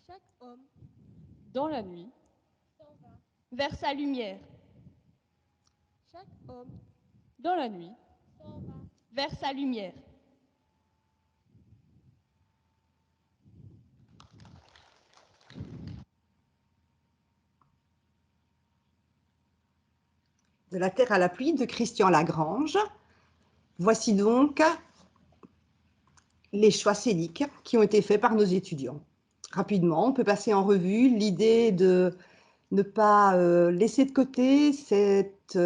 Chaque homme, dans la nuit, Vers sa lumière, chaque homme, dans la nuit, vers sa lumière. De la terre à la pluie de Christian Lagrange. Voici donc les choix scéniques qui ont été faits par nos étudiants. Rapidement, on peut passer en revue l'idée de ne pas laisser de côté cette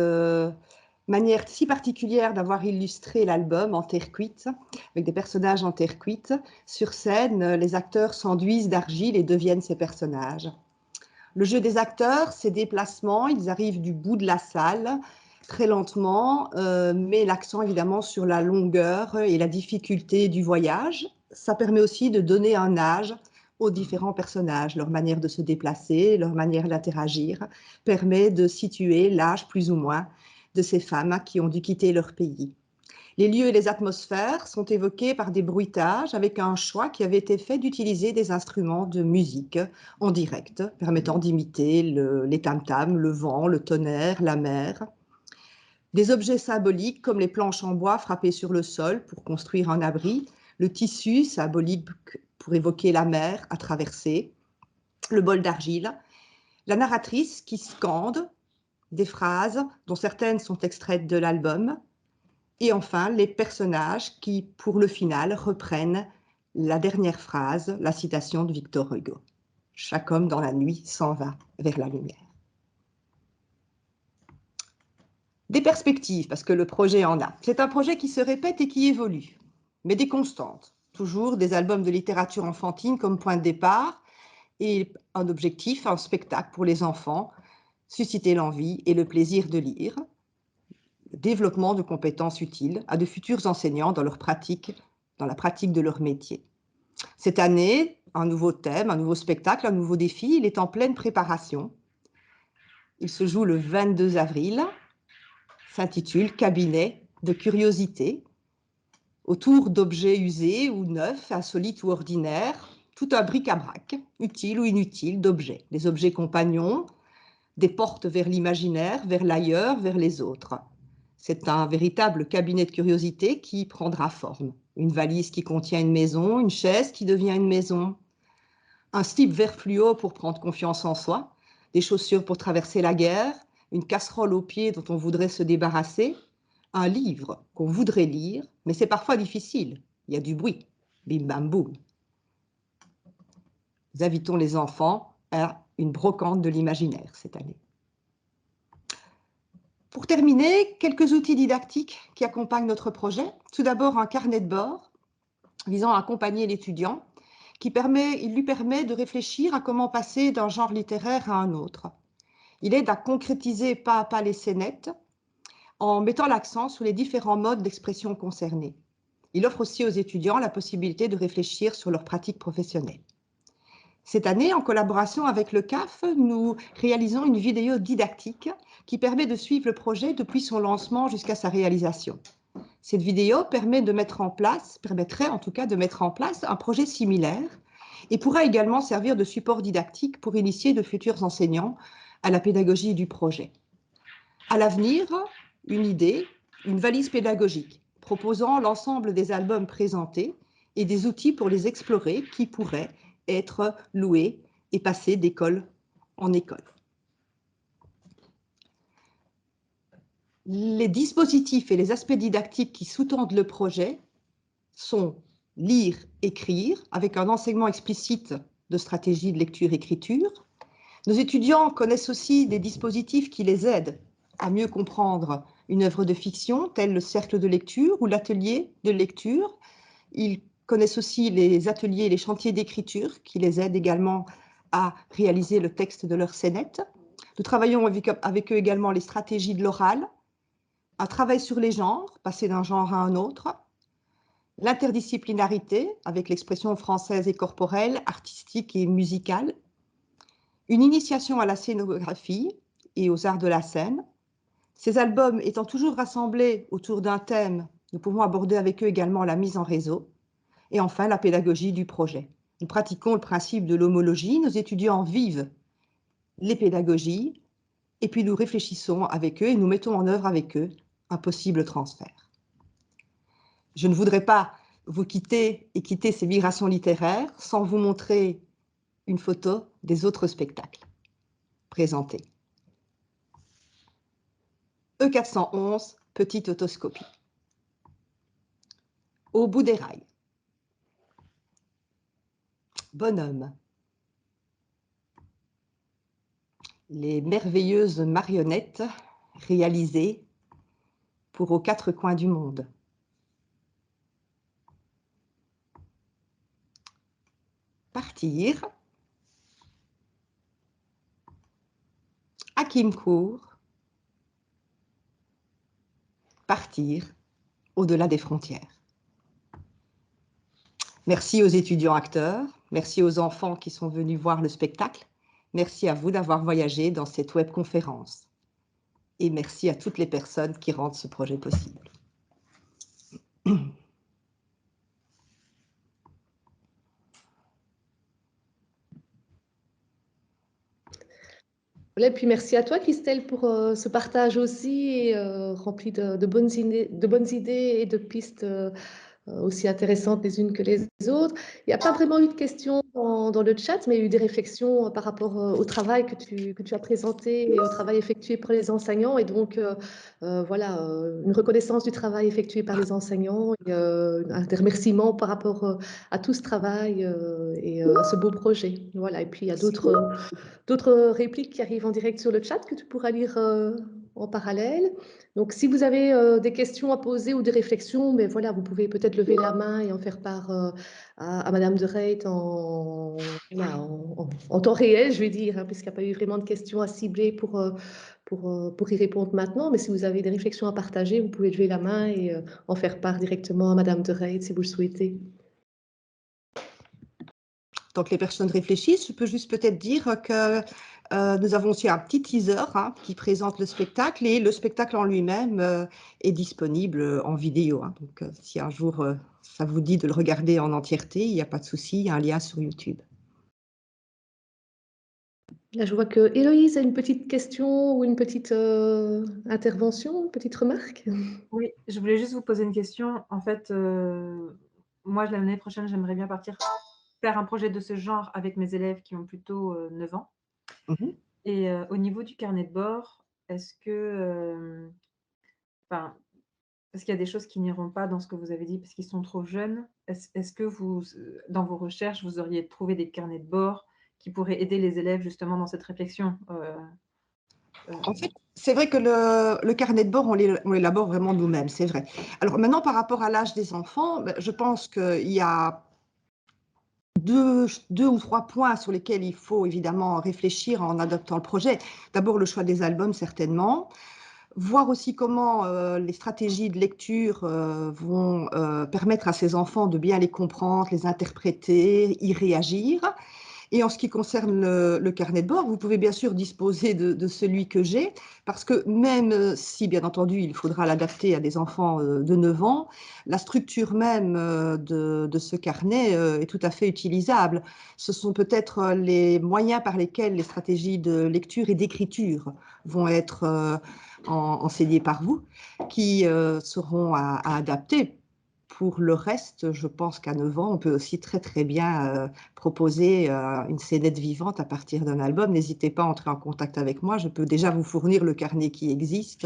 manière si particulière d'avoir illustré l'album en terre cuite, avec des personnages en terre cuite. Sur scène, les acteurs s'enduisent d'argile et deviennent ces personnages. Le jeu des acteurs, ces déplacements, ils arrivent du bout de la salle, très lentement, mais l'accent évidemment sur la longueur et la difficulté du voyage. Ça permet aussi de donner un âge aux différents personnages. Leur manière de se déplacer, leur manière d'interagir permet de situer l'âge plus ou moins de ces femmes qui ont dû quitter leur pays. Les lieux et les atmosphères sont évoqués par des bruitages avec un choix qui avait été fait d'utiliser des instruments de musique en direct, permettant d'imiter les tam-tams, le vent, le tonnerre, la mer. Des objets symboliques comme les planches en bois frappées sur le sol pour construire un abri, le tissu symbolique pour évoquer la mer à traverser, le bol d'argile, la narratrice qui scande des phrases dont certaines sont extraites de l'album, et enfin les personnages qui, pour le final, reprennent la dernière phrase, la citation de Victor Hugo. Chaque homme dans la nuit s'en va vers la lumière. Des perspectives, parce que le projet en a. C'est un projet qui se répète et qui évolue, mais des constantes. Toujours des albums de littérature enfantine comme point de départ et un objectif, un spectacle pour les enfants, susciter l'envie et le plaisir de lire, le développement de compétences utiles à de futurs enseignants dans la pratique de leur métier. Cette année, un nouveau thème, un nouveau spectacle, un nouveau défi, il est en pleine préparation. Il se joue le 22 avril, s'intitule « Cabinet de curiosité », autour d'objets usés ou neufs, insolites ou ordinaires, tout un bric-à-brac, utile ou inutile, d'objets. Des objets compagnons, des portes vers l'imaginaire, vers l'ailleurs, vers les autres. C'est un véritable cabinet de curiosité qui prendra forme. Une valise qui contient une maison, une chaise qui devient une maison, un slip vert fluo pour prendre confiance en soi, des chaussures pour traverser la guerre, une casserole aux pieds dont on voudrait se débarrasser, un livre qu'on voudrait lire, mais c'est parfois difficile. Il y a du bruit. Bim bam boum. Nous invitons les enfants à une brocante de l'imaginaire cette année. Pour terminer, quelques outils didactiques qui accompagnent notre projet. Tout d'abord, un carnet de bord visant à accompagner l'étudiant, il lui permet de réfléchir à comment passer d'un genre littéraire à un autre. Il aide à concrétiser pas à pas les scénettes en mettant l'accent sur les différents modes d'expression concernés. Il offre aussi aux étudiants la possibilité de réfléchir sur leur pratique professionnelle. Cette année, en collaboration avec le CAF, nous réalisons une vidéo didactique qui permet de suivre le projet depuis son lancement jusqu'à sa réalisation. Cette vidéo permettrait en tout cas de mettre en place un projet similaire et pourra également servir de support didactique pour initier de futurs enseignants à la pédagogie du projet. À l'avenir, une idée, une valise pédagogique proposant l'ensemble des albums présentés et des outils pour les explorer qui pourraient être loués et passés d'école en école. Les dispositifs et les aspects didactiques qui sous-tendent le projet sont lire, écrire, avec un enseignement explicite de stratégie de lecture-écriture, Nos étudiants connaissent aussi des dispositifs qui les aident à mieux comprendre une œuvre de fiction, tel le cercle de lecture ou l'atelier de lecture. Ils connaissent aussi les ateliers et les chantiers d'écriture qui les aident également à réaliser le texte de leur scénette. Nous travaillons avec eux également les stratégies de l'oral, un travail sur les genres, passer d'un genre à un autre, l'interdisciplinarité avec l'expression française et corporelle, artistique et musicale, une initiation à la scénographie et aux arts de la scène. Ces albums étant toujours rassemblés autour d'un thème, nous pouvons aborder avec eux également la mise en réseau et enfin la pédagogie du projet. Nous pratiquons le principe de l'homologie, nos étudiants vivent les pédagogies et puis nous réfléchissons avec eux et nous mettons en œuvre avec eux un possible transfert. Je ne voudrais pas vous quitter et quitter ces migrations littéraires sans vous montrer une photo des autres spectacles présentés. E411, petite otoscopie. Au bout des rails. Bonhomme. Les merveilleuses marionnettes réalisées pour aux quatre coins du monde. Partir. Hakimcourt. Partir au-delà des frontières. Merci aux étudiants acteurs, merci aux enfants qui sont venus voir le spectacle, merci à vous d'avoir voyagé dans cette webconférence et merci à toutes les personnes qui rendent ce projet possible. Voilà, et puis merci à toi, Christelle, pour ce partage aussi, et, rempli de bonnes idées et de pistes aussi intéressantes les unes que les autres. Il n'y a pas vraiment eu de questions dans le chat, mais il y a eu des réflexions par rapport au travail que tu as présenté et au travail effectué par les enseignants. Et donc, voilà, une reconnaissance du travail effectué par les enseignants et des remerciements par rapport à tout ce travail et à ce beau projet. Voilà, et puis il y a d'autres répliques qui arrivent en direct sur le chat que tu pourras lire en parallèle. Donc, si vous avez des questions à poser ou des réflexions, mais voilà, vous pouvez peut-être lever la main et en faire part à Madame de Reit voilà, en temps réel, je vais dire, hein, puisqu'il n'y a pas eu vraiment de questions à cibler pour y répondre maintenant. Mais si vous avez des réflexions à partager, vous pouvez lever la main et en faire part directement à Madame de Reit si vous le souhaitez. Donc les personnes réfléchissent, je peux juste peut-être dire que nous avons aussi un petit teaser qui présente le spectacle et le spectacle en lui-même est disponible en vidéo. Donc si un jour ça vous dit de le regarder en entièreté, il n'y a pas de souci, il y a un lien sur YouTube. Là, je vois que Héloïse a une petite question ou une petite intervention, une petite remarque. Oui, je voulais juste vous poser une question. En fait, moi, l'année prochaine, j'aimerais bien partir faire un projet de ce genre avec mes élèves qui ont plutôt 9 ans. Mhm. Et au niveau du carnet de bord, est-ce que, enfin, parce qu'il y a des choses qui n'iront pas dans ce que vous avez dit parce qu'ils sont trop jeunes. Est-ce que vous, dans vos recherches, vous auriez trouvé des carnets de bord qui pourraient aider les élèves justement dans cette réflexion? En fait, c'est vrai que le carnet de bord, on l'élabore vraiment nous-mêmes, c'est vrai. Alors maintenant, par rapport à l'âge des enfants, je pense qu'il y a deux ou trois points sur lesquels il faut évidemment réfléchir en adoptant le projet. D'abord, le choix des albums, certainement. Voir aussi comment les stratégies de lecture vont permettre à ces enfants de bien les comprendre, les interpréter, y réagir. Et en ce qui concerne le carnet de bord, vous pouvez bien sûr disposer de celui que j'ai, parce que même si, bien entendu, il faudra l'adapter à des enfants de 9 ans, la structure même de ce carnet est tout à fait utilisable. Ce sont peut-être les moyens par lesquels les stratégies de lecture et d'écriture vont être enseignées par vous, qui seront à adapter. Pour le reste, je pense qu'à 9 ans, on peut aussi très bien proposer une scénette vivante à partir d'un album. N'hésitez pas à entrer en contact avec moi. Je peux déjà vous fournir le carnet qui existe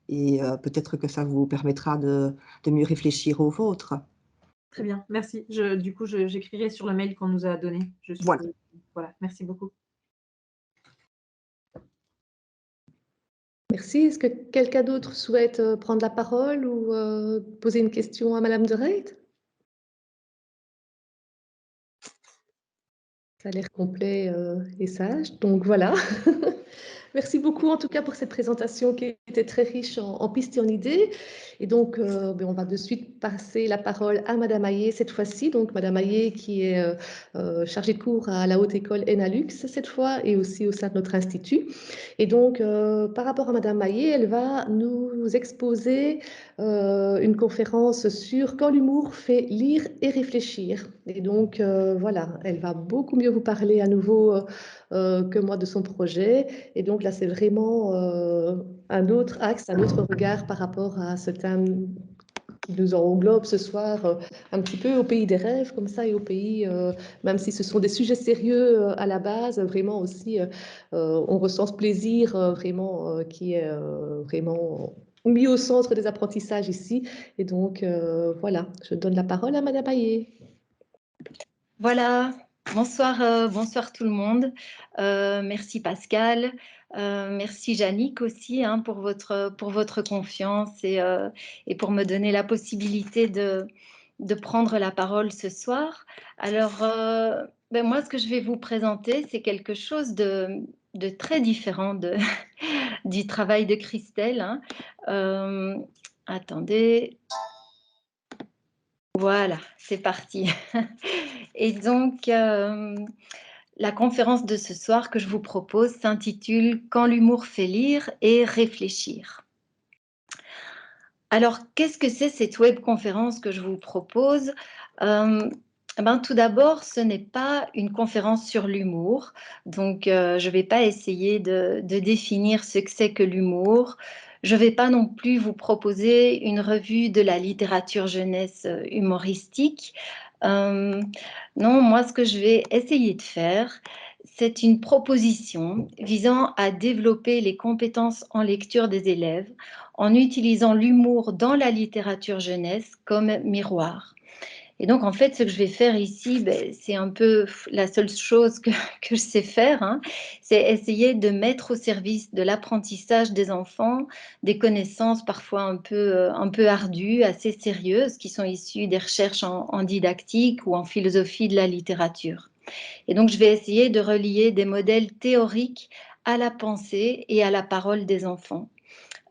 et peut-être que ça vous permettra de mieux réfléchir au vôtre. Très bien, merci. Du coup, j'écrirai sur le mail qu'on nous a donné. Voilà. Voilà, merci beaucoup. Merci. Est-ce que quelqu'un d'autre souhaite prendre la parole ou poser une question à Madame de Reit? Ça a l'air complet et sage. Donc voilà. Merci beaucoup en tout cas pour cette présentation qui était très riche en pistes et en idées. Et donc, on va de suite passer la parole à Madame Hayé cette fois-ci. Donc, Madame Hayé qui est chargée de cours à la Haute École Enalux cette fois et aussi au sein de notre institut. Et donc, par rapport à Madame Hayé, elle va nous exposer une conférence sur quand l'humour fait lire et réfléchir. Et donc, voilà, elle va beaucoup mieux vous parler à nouveau que moi de son projet. Et donc là, c'est vraiment un autre axe, un autre regard par rapport à ce thème qui nous englobe ce soir, un petit peu au pays des rêves, comme ça, et au pays, même si ce sont des sujets sérieux à la base, vraiment aussi, on ressent ce plaisir vraiment qui est vraiment mis au centre des apprentissages ici. Et donc, voilà, je donne la parole à Madame Hayé. Voilà, bonsoir, bonsoir tout le monde. Merci Pascal, merci Yannick aussi hein, pour votre confiance et pour me donner la possibilité de prendre la parole ce soir. Alors, moi, ce que je vais vous présenter, c'est quelque chose de très différent du travail de Christelle. Hein. Attendez. Voilà, c'est parti. Et donc, la conférence de ce soir que je vous propose s'intitule « Quand l'humour fait lire et réfléchir ». Alors, qu'est-ce que c'est cette webconférence que je vous propose? Tout d'abord, ce n'est pas une conférence sur l'humour, donc je ne vais pas essayer de définir ce que c'est que l'humour. Je ne vais pas non plus vous proposer une revue de la littérature jeunesse humoristique. Non, moi, ce que je vais essayer de faire, c'est une proposition visant à développer les compétences en lecture des élèves en utilisant l'humour dans la littérature jeunesse comme miroir. Et donc, en fait, ce que je vais faire ici, c'est un peu la seule chose que je sais faire, hein, c'est essayer de mettre au service de l'apprentissage des enfants des connaissances parfois un peu ardues, assez sérieuses, qui sont issues des recherches en didactique ou en philosophie de la littérature. Et donc, je vais essayer de relier des modèles théoriques à la pensée et à la parole des enfants.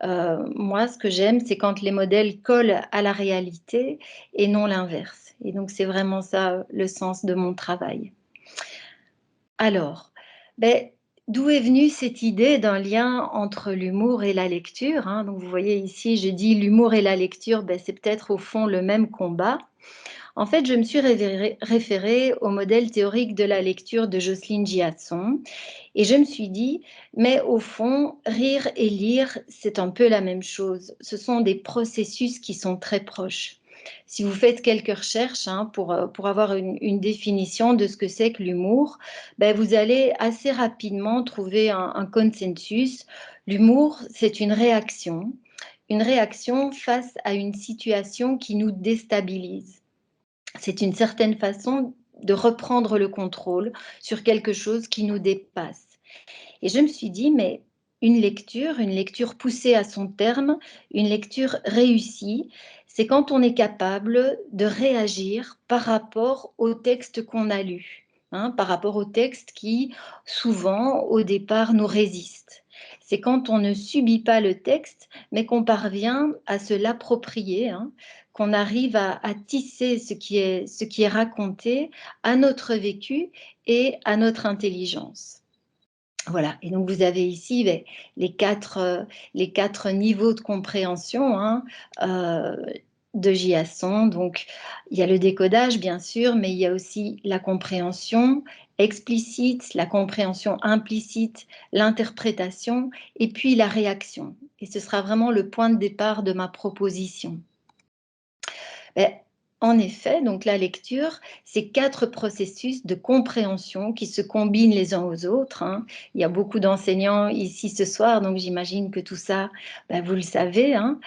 Moi, ce que j'aime, c'est quand les modèles collent à la réalité et non l'inverse. Et donc, c'est vraiment ça le sens de mon travail. Alors, d'où est venue cette idée d'un lien entre l'humour et la lecture, hein? Donc, vous voyez ici, je dis l'humour et la lecture, c'est peut-être au fond le même combat. En fait, je me suis référée au modèle théorique de la lecture de Jocelyne Giasson et je me suis dit, mais au fond, rire et lire, c'est un peu la même chose. Ce sont des processus qui sont très proches. Si vous faites quelques recherches pour avoir une définition de ce que c'est que l'humour, vous allez assez rapidement trouver un consensus. L'humour, c'est une réaction face à une situation qui nous déstabilise. C'est une certaine façon de reprendre le contrôle sur quelque chose qui nous dépasse. Et je me suis dit, mais une lecture poussée à son terme, une lecture réussie, c'est quand on est capable de réagir par rapport au texte qu'on a lu, hein, par rapport au texte qui, souvent, au départ, nous résiste. C'est quand on ne subit pas le texte, mais qu'on parvient à se l'approprier, hein, qu'on arrive à tisser ce qui est raconté à notre vécu et à notre intelligence. Voilà, et donc vous avez ici les quatre niveaux de compréhension hein, de Giasson. Donc il y a le décodage bien sûr, mais il y a aussi la compréhension explicite, la compréhension implicite, l'interprétation et puis la réaction. Et ce sera vraiment le point de départ de ma proposition. En effet, donc la lecture, c'est 4 processus de compréhension qui se combinent les uns aux autres. Hein. Il y a beaucoup d'enseignants ici ce soir, donc j'imagine que tout ça, vous le savez. Hein.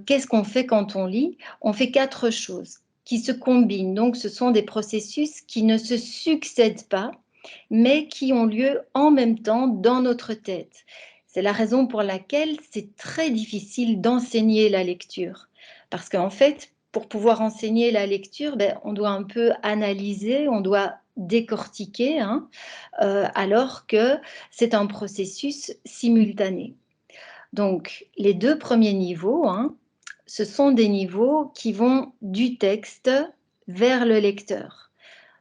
Qu'est-ce qu'on fait quand on lit? On fait 4 choses qui se combinent. Donc ce sont des processus qui ne se succèdent pas, mais qui ont lieu en même temps dans notre tête. C'est la raison pour laquelle c'est très difficile d'enseigner la lecture. Parce qu'en fait, pour pouvoir enseigner la lecture, on doit un peu analyser, on doit décortiquer, hein, alors que c'est un processus simultané. Donc, les 2 premiers niveaux, hein, ce sont des niveaux qui vont du texte vers le lecteur.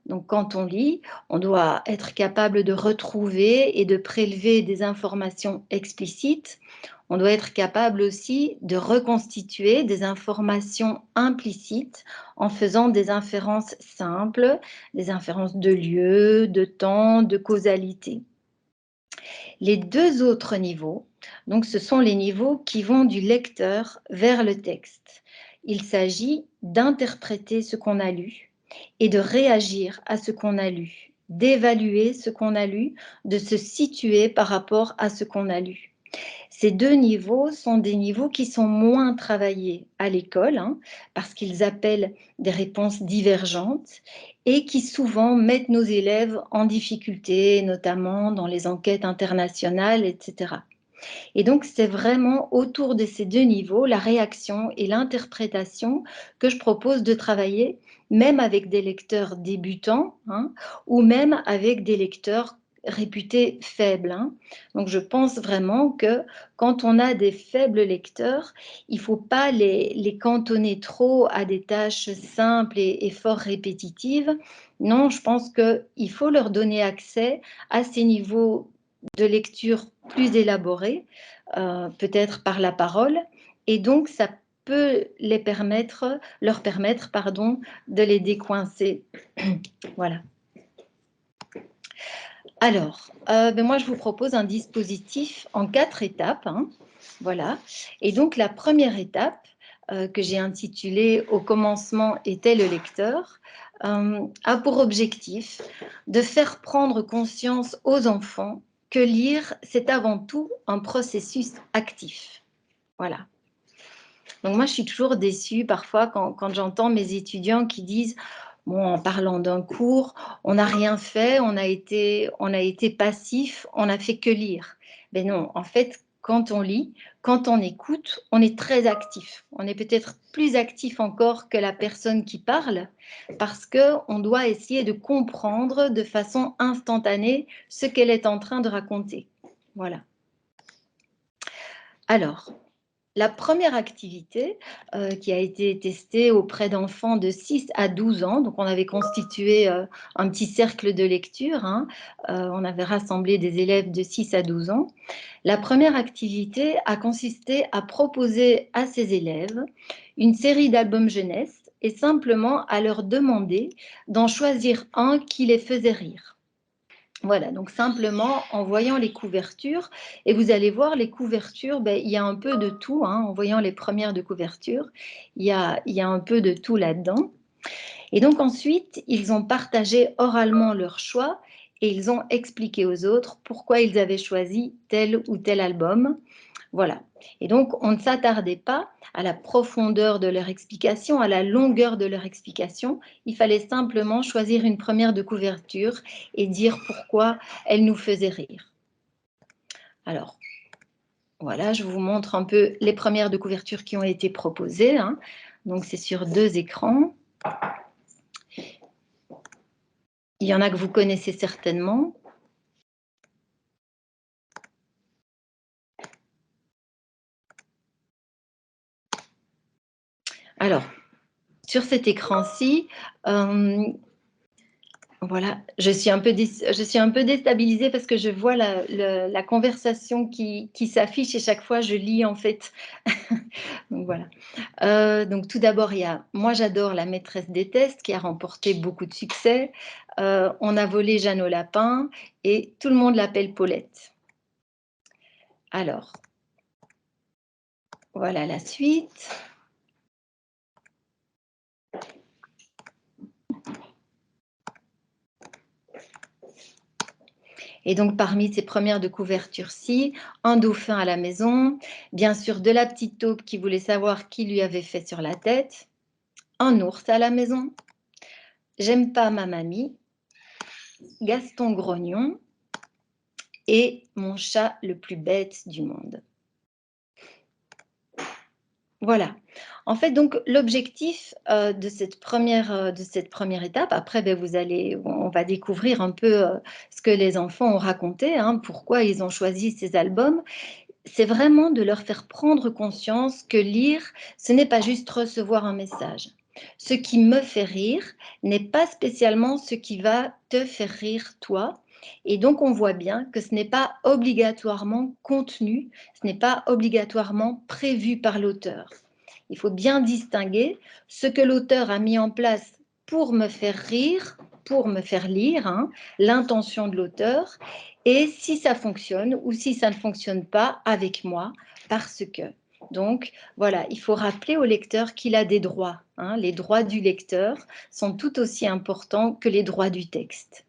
Donc, quand on lit, on doit être capable de retrouver et de prélever des informations explicites. On doit être capable aussi de reconstituer des informations implicites en faisant des inférences simples, des inférences de lieu, de temps, de causalité. Les 2 autres niveaux, donc ce sont les niveaux qui vont du lecteur vers le texte. Il s'agit d'interpréter ce qu'on a lu et de réagir à ce qu'on a lu, d'évaluer ce qu'on a lu, de se situer par rapport à ce qu'on a lu. Ces 2 niveaux sont des niveaux qui sont moins travaillés à l'école, hein, parce qu'ils appellent des réponses divergentes et qui souvent mettent nos élèves en difficulté, notamment dans les enquêtes internationales, etc. Et donc, c'est vraiment autour de ces 2 niveaux, la réaction et l'interprétation, que je propose de travailler, même avec des lecteurs débutants, hein, ou même avec des lecteurs réputés faibles, hein. Donc, je pense vraiment que quand on a des faibles lecteurs, il ne faut pas les cantonner trop à des tâches simples et fort répétitives. Non, je pense qu'il faut leur donner accès à ces niveaux de lecture plus élaborés, peut-être par la parole, et donc ça peut leur permettre, de les décoincer. Voilà. Alors, moi je vous propose un dispositif en 4 étapes, hein. Voilà. Et donc la première étape, que j'ai intitulée « Au commencement était le lecteur », a pour objectif de faire prendre conscience aux enfants que lire, c'est avant tout un processus actif. Voilà. Donc moi, je suis toujours déçue parfois quand j'entends mes étudiants qui disent « Bon, en parlant d'un cours, on n'a rien fait, on a été passif, on n'a fait que lire. » Mais non, en fait, quand on lit, quand on écoute, on est très actif. On est peut-être plus actif encore que la personne qui parle parce qu'on doit essayer de comprendre de façon instantanée ce qu'elle est en train de raconter. Voilà. Alors, la première activité qui a été testée auprès d'enfants de 6 à 12 ans, donc on avait constitué un petit cercle de lecture, hein, on avait rassemblé des élèves de 6 à 12 ans. La première activité a consisté à proposer à ces élèves une série d'albums jeunesse et simplement à leur demander d'en choisir un qui les faisait rire. Voilà, donc simplement en voyant les couvertures, et vous allez voir les couvertures, il y a un peu de tout, hein, en voyant les premières de couverture, il y a un peu de tout là-dedans. Et donc ensuite, ils ont partagé oralement leur choix et ils ont expliqué aux autres pourquoi ils avaient choisi tel ou tel album. Voilà. Et donc, on ne s'attardait pas à la profondeur de leur explication, à la longueur de leur explication. Il fallait simplement choisir une première de couverture et dire pourquoi elle nous faisait rire. Alors, voilà, je vous montre un peu les premières de couverture qui ont été proposées, hein. Donc, c'est sur 2 écrans. Il y en a que vous connaissez certainement. Alors, sur cet écran-ci, voilà, je suis un peu déstabilisée parce que je vois la conversation qui s'affiche et chaque fois je lis en fait. Donc voilà. Donc tout d'abord, il y a « Moi j'adore la maîtresse des tests » qui a remporté beaucoup de succès. On a volé Jeanne au lapin et tout le monde l'appelle Paulette. Alors, voilà la suite. Et donc, parmi ces premières de couverture-ci, un dauphin à la maison, bien sûr de la petite taupe qui voulait savoir qui lui avait fait sur la tête, un ours à la maison, j'aime pas ma mamie, Gaston Grognon, et mon chat le plus bête du monde. Voilà. En fait, donc, l'objectif de cette première étape, après, on va découvrir un peu ce que les enfants ont raconté, hein, pourquoi ils ont choisi ces albums. C'est vraiment de leur faire prendre conscience que lire, ce n'est pas juste recevoir un message. Ce qui me fait rire n'est pas spécialement ce qui va te faire rire toi. Et donc, on voit bien que ce n'est pas obligatoirement contenu, ce n'est pas obligatoirement prévu par l'auteur. Il faut bien distinguer ce que l'auteur a mis en place pour me faire rire, pour me faire lire, hein, l'intention de l'auteur, et si ça fonctionne ou si ça ne fonctionne pas avec moi, parce que. Donc, voilà, il faut rappeler au lecteur qu'il a des droits, hein. Les droits du lecteur sont tout aussi importants que les droits du texte.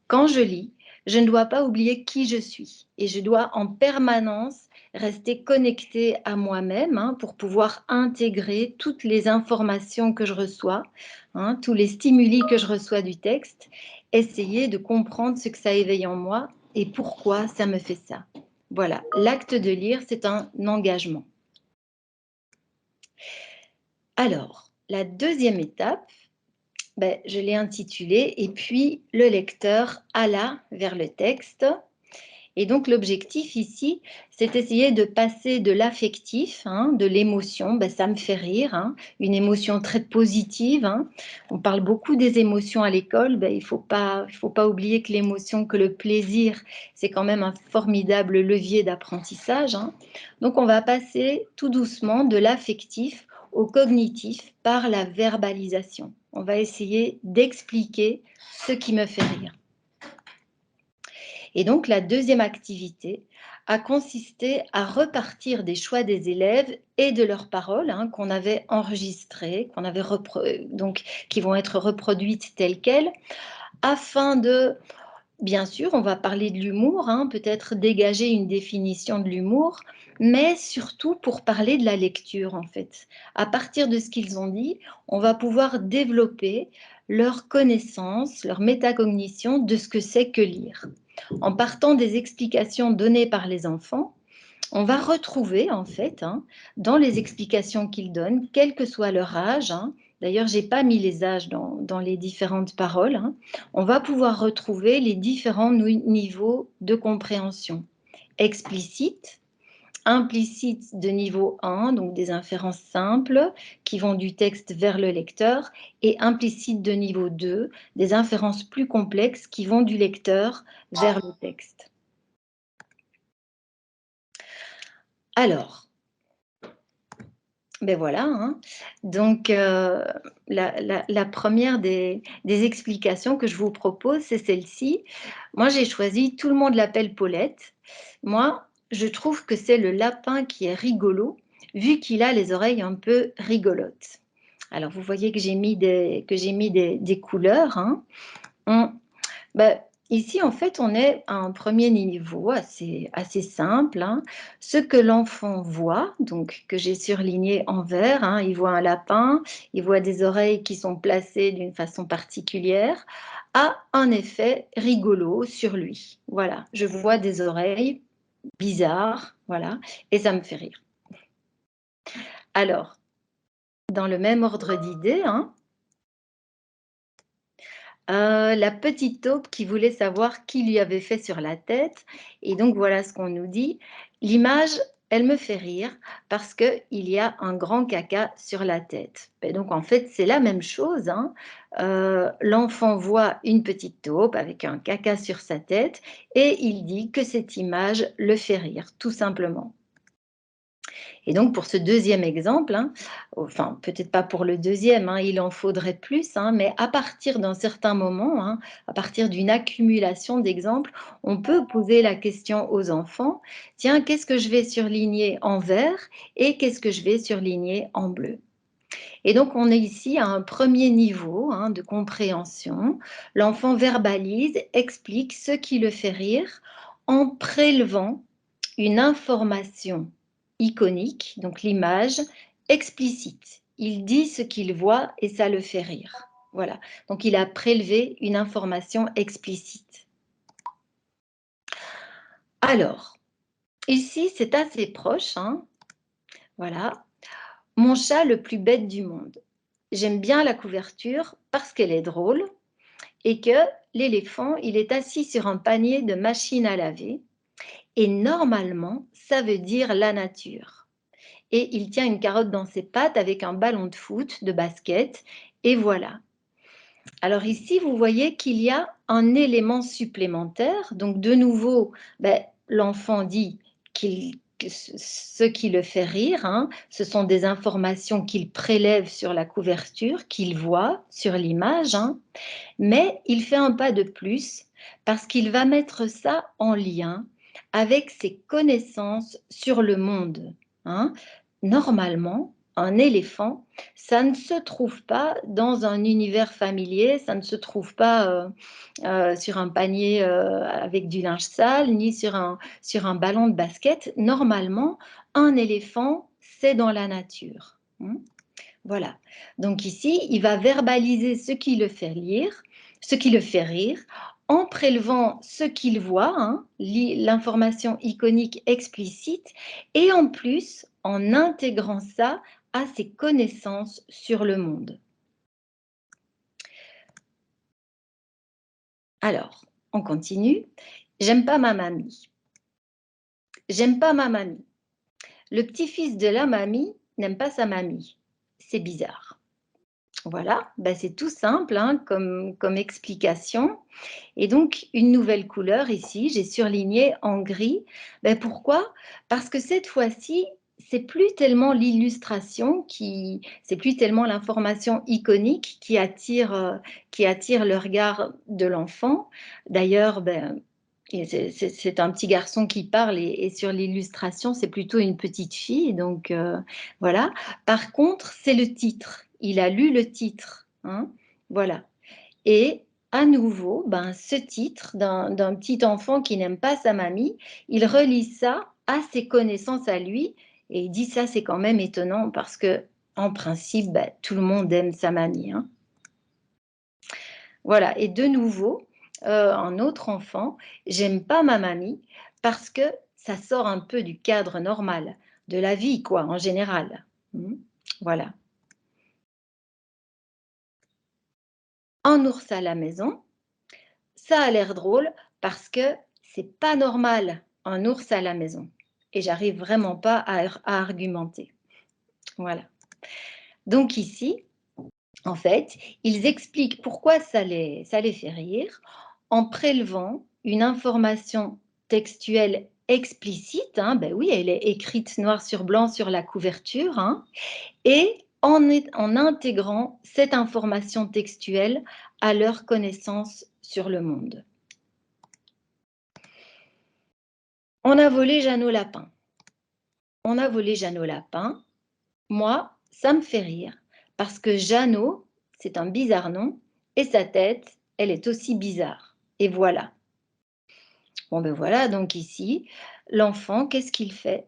Quand je lis, je ne dois pas oublier qui je suis et je dois en permanence rester connectée à moi-même, hein, pour pouvoir intégrer toutes les informations que je reçois, hein, tous les stimuli que je reçois du texte, essayer de comprendre ce que ça éveille en moi et pourquoi ça me fait ça. Voilà, l'acte de lire, c'est un engagement. Alors, la deuxième étape, je l'ai intitulée « Et puis le lecteur alla vers le texte ». Et donc l'objectif ici, c'est essayer de passer de l'affectif, hein, de l'émotion, ça me fait rire, hein, une émotion très positive, hein. On parle beaucoup des émotions à l'école, il faut pas oublier que l'émotion, que le plaisir, c'est quand même un formidable levier d'apprentissage, hein. Donc on va passer tout doucement de l'affectif au cognitif par la verbalisation. On va essayer d'expliquer ce qui me fait rire. Et donc, la deuxième activité a consisté à repartir des choix des élèves et de leurs paroles, hein, qu'on avait enregistrées, qui vont être reproduites telles quelles, afin de, bien sûr, on va parler de l'humour, hein, peut-être dégager une définition de l'humour, mais surtout pour parler de la lecture, en fait. À partir de ce qu'ils ont dit, on va pouvoir développer leur connaissance, leur métacognition de ce que c'est que lire. En partant des explications données par les enfants, on va retrouver en fait, hein, dans les explications qu'ils donnent, quel que soit leur âge, hein, d'ailleurs je n'ai pas mis les âges dans les différentes paroles, hein, on va pouvoir retrouver les différents niveaux de compréhension. Explicite, implicite de niveau 1, donc des inférences simples qui vont du texte vers le lecteur, et implicite de niveau 2, des inférences plus complexes qui vont du lecteur vers le texte. Alors, voilà, hein. Donc la première des explications que je vous propose, c'est celle-ci. Moi, j'ai choisi « Tout le monde l'appelle Paulette ». Moi, je trouve que c'est le lapin qui est rigolo, vu qu'il a les oreilles un peu rigolotes. Alors, vous voyez que j'ai mis des couleurs, hein. Ici, en fait, on est à un premier niveau assez simple, hein. Ce que l'enfant voit, donc que j'ai surligné en vert, hein, il voit un lapin, il voit des oreilles qui sont placées d'une façon particulière, a un effet rigolo sur lui. Voilà, je vois des oreilles bizarres, voilà, et ça me fait rire. Alors, dans le même ordre d'idées, hein, la petite taupe qui voulait savoir qui lui avait fait sur la tête. Et donc, voilà ce qu'on nous dit. L'image, elle me fait rire parce qu'il y a un grand caca sur la tête. Et donc, en fait, c'est la même chose, hein. L'enfant voit une petite taupe avec un caca sur sa tête et il dit que cette image le fait rire, tout simplement. Et donc, pour ce deuxième exemple, hein, enfin, peut-être pas pour le deuxième, hein, il en faudrait plus, hein, mais à partir d'un certain moment, hein, à partir d'une accumulation d'exemples, on peut poser la question aux enfants, tiens, qu'est-ce que je vais surligner en vert et qu'est-ce que je vais surligner en bleu? Et donc, on est ici à un premier niveau, hein, de compréhension. L'enfant verbalise, explique ce qui le fait rire en prélevant une information iconique, donc l'image, explicite. Il dit ce qu'il voit et ça le fait rire. Voilà, donc il a prélevé une information explicite. Alors, ici, c'est assez proche, hein. Voilà. Mon chat le plus bête du monde. J'aime bien la couverture parce qu'elle est drôle et que l'éléphant, il est assis sur un panier de machine à laver et normalement, ça veut dire la nature. Et il tient une carotte dans ses pattes avec un ballon de foot, de basket, et voilà. Alors ici, vous voyez qu'il y a un élément supplémentaire. Donc de nouveau, l'enfant dit que ce qui le fait rire, hein, ce sont des informations qu'il prélève sur la couverture, qu'il voit sur l'image, hein, mais il fait un pas de plus parce qu'il va mettre ça en lien avec ses connaissances sur le monde, hein. Normalement, un éléphant, ça ne se trouve pas dans un univers familier, ça ne se trouve pas sur un panier avec du linge sale, ni sur un ballon de basket. Normalement, un éléphant, c'est dans la nature, hein. Voilà. Donc ici, il va verbaliser ce qui le fait lire, ce qui le fait rire, en prélevant ce qu'il voit, hein, l'information iconique explicite, et en plus en intégrant ça à ses connaissances sur le monde. Alors, on continue. J'aime pas ma mamie. J'aime pas ma mamie. Le petit-fils de la mamie n'aime pas sa mamie. C'est bizarre. Voilà, c'est tout simple, hein, comme explication. Et donc, une nouvelle couleur ici, j'ai surligné en gris. Pourquoi? Parce que cette fois-ci, c'est plus tellement l'illustration, c'est plus tellement l'information iconique qui attire le regard de l'enfant. D'ailleurs, c'est un petit garçon qui parle et sur l'illustration, c'est plutôt une petite fille. Donc, voilà. Par contre, c'est le titre. Il a lu le titre, hein, voilà. Et à nouveau, ce titre d'un petit enfant qui n'aime pas sa mamie, il relie ça à ses connaissances à lui et il dit ça, c'est quand même étonnant parce que en principe, tout le monde aime sa mamie, hein. Voilà, et de nouveau, un autre enfant, j'aime pas ma mamie parce que ça sort un peu du cadre normal, de la vie, quoi, en général. Voilà. Un ours à la maison, ça a l'air drôle parce que c'est pas normal un ours à la maison. Et j'arrive vraiment pas à argumenter. Voilà. Donc ici, en fait, ils expliquent pourquoi ça les fait rire en prélevant une information textuelle explicite, hein, oui, elle est écrite noir sur blanc sur la couverture, hein, et en intégrant cette information textuelle à leur connaissance sur le monde. On a volé Jeannot Lapin. On a volé Jeannot Lapin. Moi, ça me fait rire parce que Jeannot, c'est un bizarre nom et sa tête, elle est aussi bizarre. Et voilà. Bon, voilà, donc ici, l'enfant, qu'est-ce qu'il fait?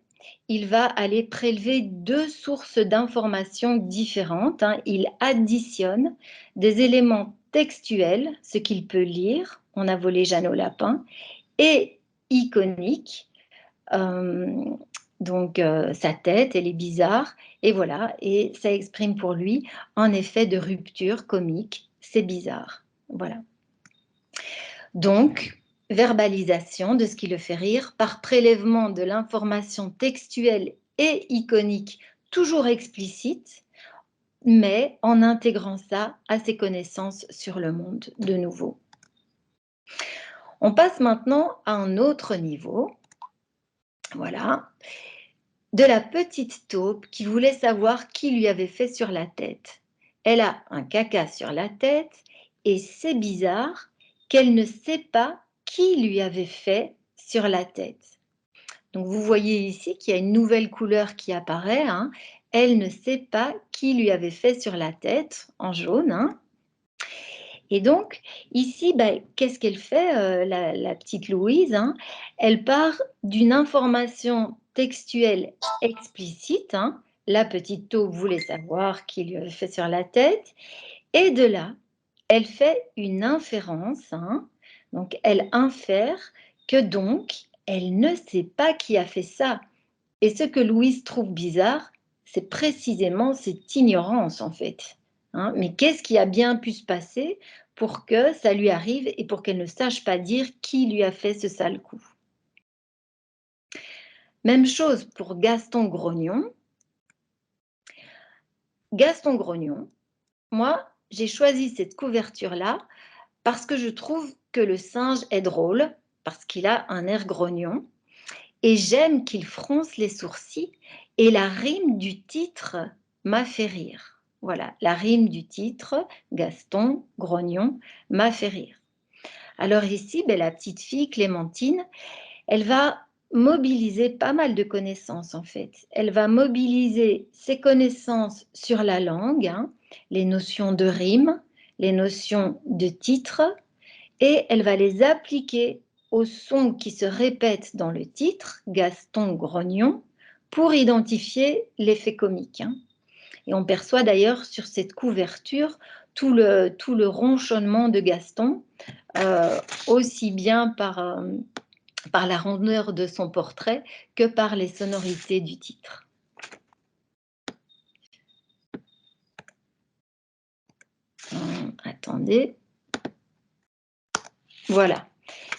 Il va aller prélever deux sources d'informations différentes, hein. Il additionne des éléments textuels, ce qu'il peut lire, on a volé Jeannot Lapin, et iconiques, donc sa tête, elle est bizarre, et voilà, et ça exprime pour lui un effet de rupture comique, c'est bizarre, voilà. Donc, verbalisation de ce qui le fait rire par prélèvement de l'information textuelle et iconique, toujours explicite, mais en intégrant ça à ses connaissances sur le monde de nouveau. On passe maintenant à un autre niveau. Voilà. De la petite taupe qui voulait savoir qui lui avait fait sur la tête. Elle a un caca sur la tête et c'est bizarre qu'elle ne sait pas qui lui avait fait sur la tête. Donc vous voyez ici qu'il y a une nouvelle couleur qui apparaît, hein. Elle ne sait pas qui lui avait fait sur la tête, en jaune, hein. Et donc, ici, qu'est-ce qu'elle fait, la petite Louise, hein? Elle part d'une information textuelle explicite, hein. La petite taupe voulait savoir qui lui avait fait sur la tête. Et de là, elle fait une inférence, hein. Donc, elle infère que donc, elle ne sait pas qui a fait ça. Et ce que Louise trouve bizarre, c'est précisément cette ignorance en fait. Hein, mais qu'est-ce qui a bien pu se passer pour que ça lui arrive et pour qu'elle ne sache pas dire qui lui a fait ce sale coup? Même chose pour Gaston Grognon. Gaston Grognon, moi, j'ai choisi cette couverture-là parce que je trouve que le singe est drôle, parce qu'il a un air grognon, et j'aime qu'il fronce les sourcils, et la rime du titre m'a fait rire. Voilà, la rime du titre, Gaston Grognon, m'a fait rire. Alors ici, la petite fille Clémentine, elle va mobiliser pas mal de connaissances en fait. Elle va mobiliser ses connaissances sur la langue, hein, les notions de rime, les notions de titre, et elle va les appliquer aux sons qui se répètent dans le titre, Gaston Grognon, pour identifier l'effet comique. Hein. Et on perçoit d'ailleurs sur cette couverture tout le ronchonnement de Gaston, aussi bien par la rondeur de son portrait que par les sonorités du titre. Attendez. Voilà.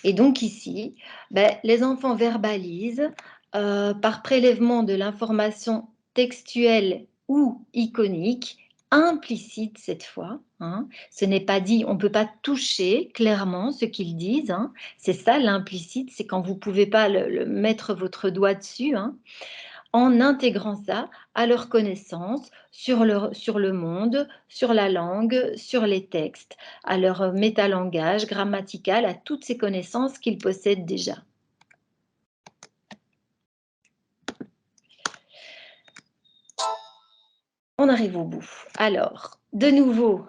Et donc ici, les enfants verbalisent par prélèvement de l'information textuelle ou iconique, implicite cette fois. Hein. Ce n'est pas dit, on ne peut pas toucher clairement ce qu'ils disent. Hein. C'est ça l'implicite, c'est quand vous ne pouvez pas mettre votre doigt dessus. Hein. En intégrant ça à leur connaissance sur le monde, sur la langue, sur les textes, à leur métalangage grammatical, à toutes ces connaissances qu'ils possèdent déjà. On arrive au bout. Alors, de nouveau,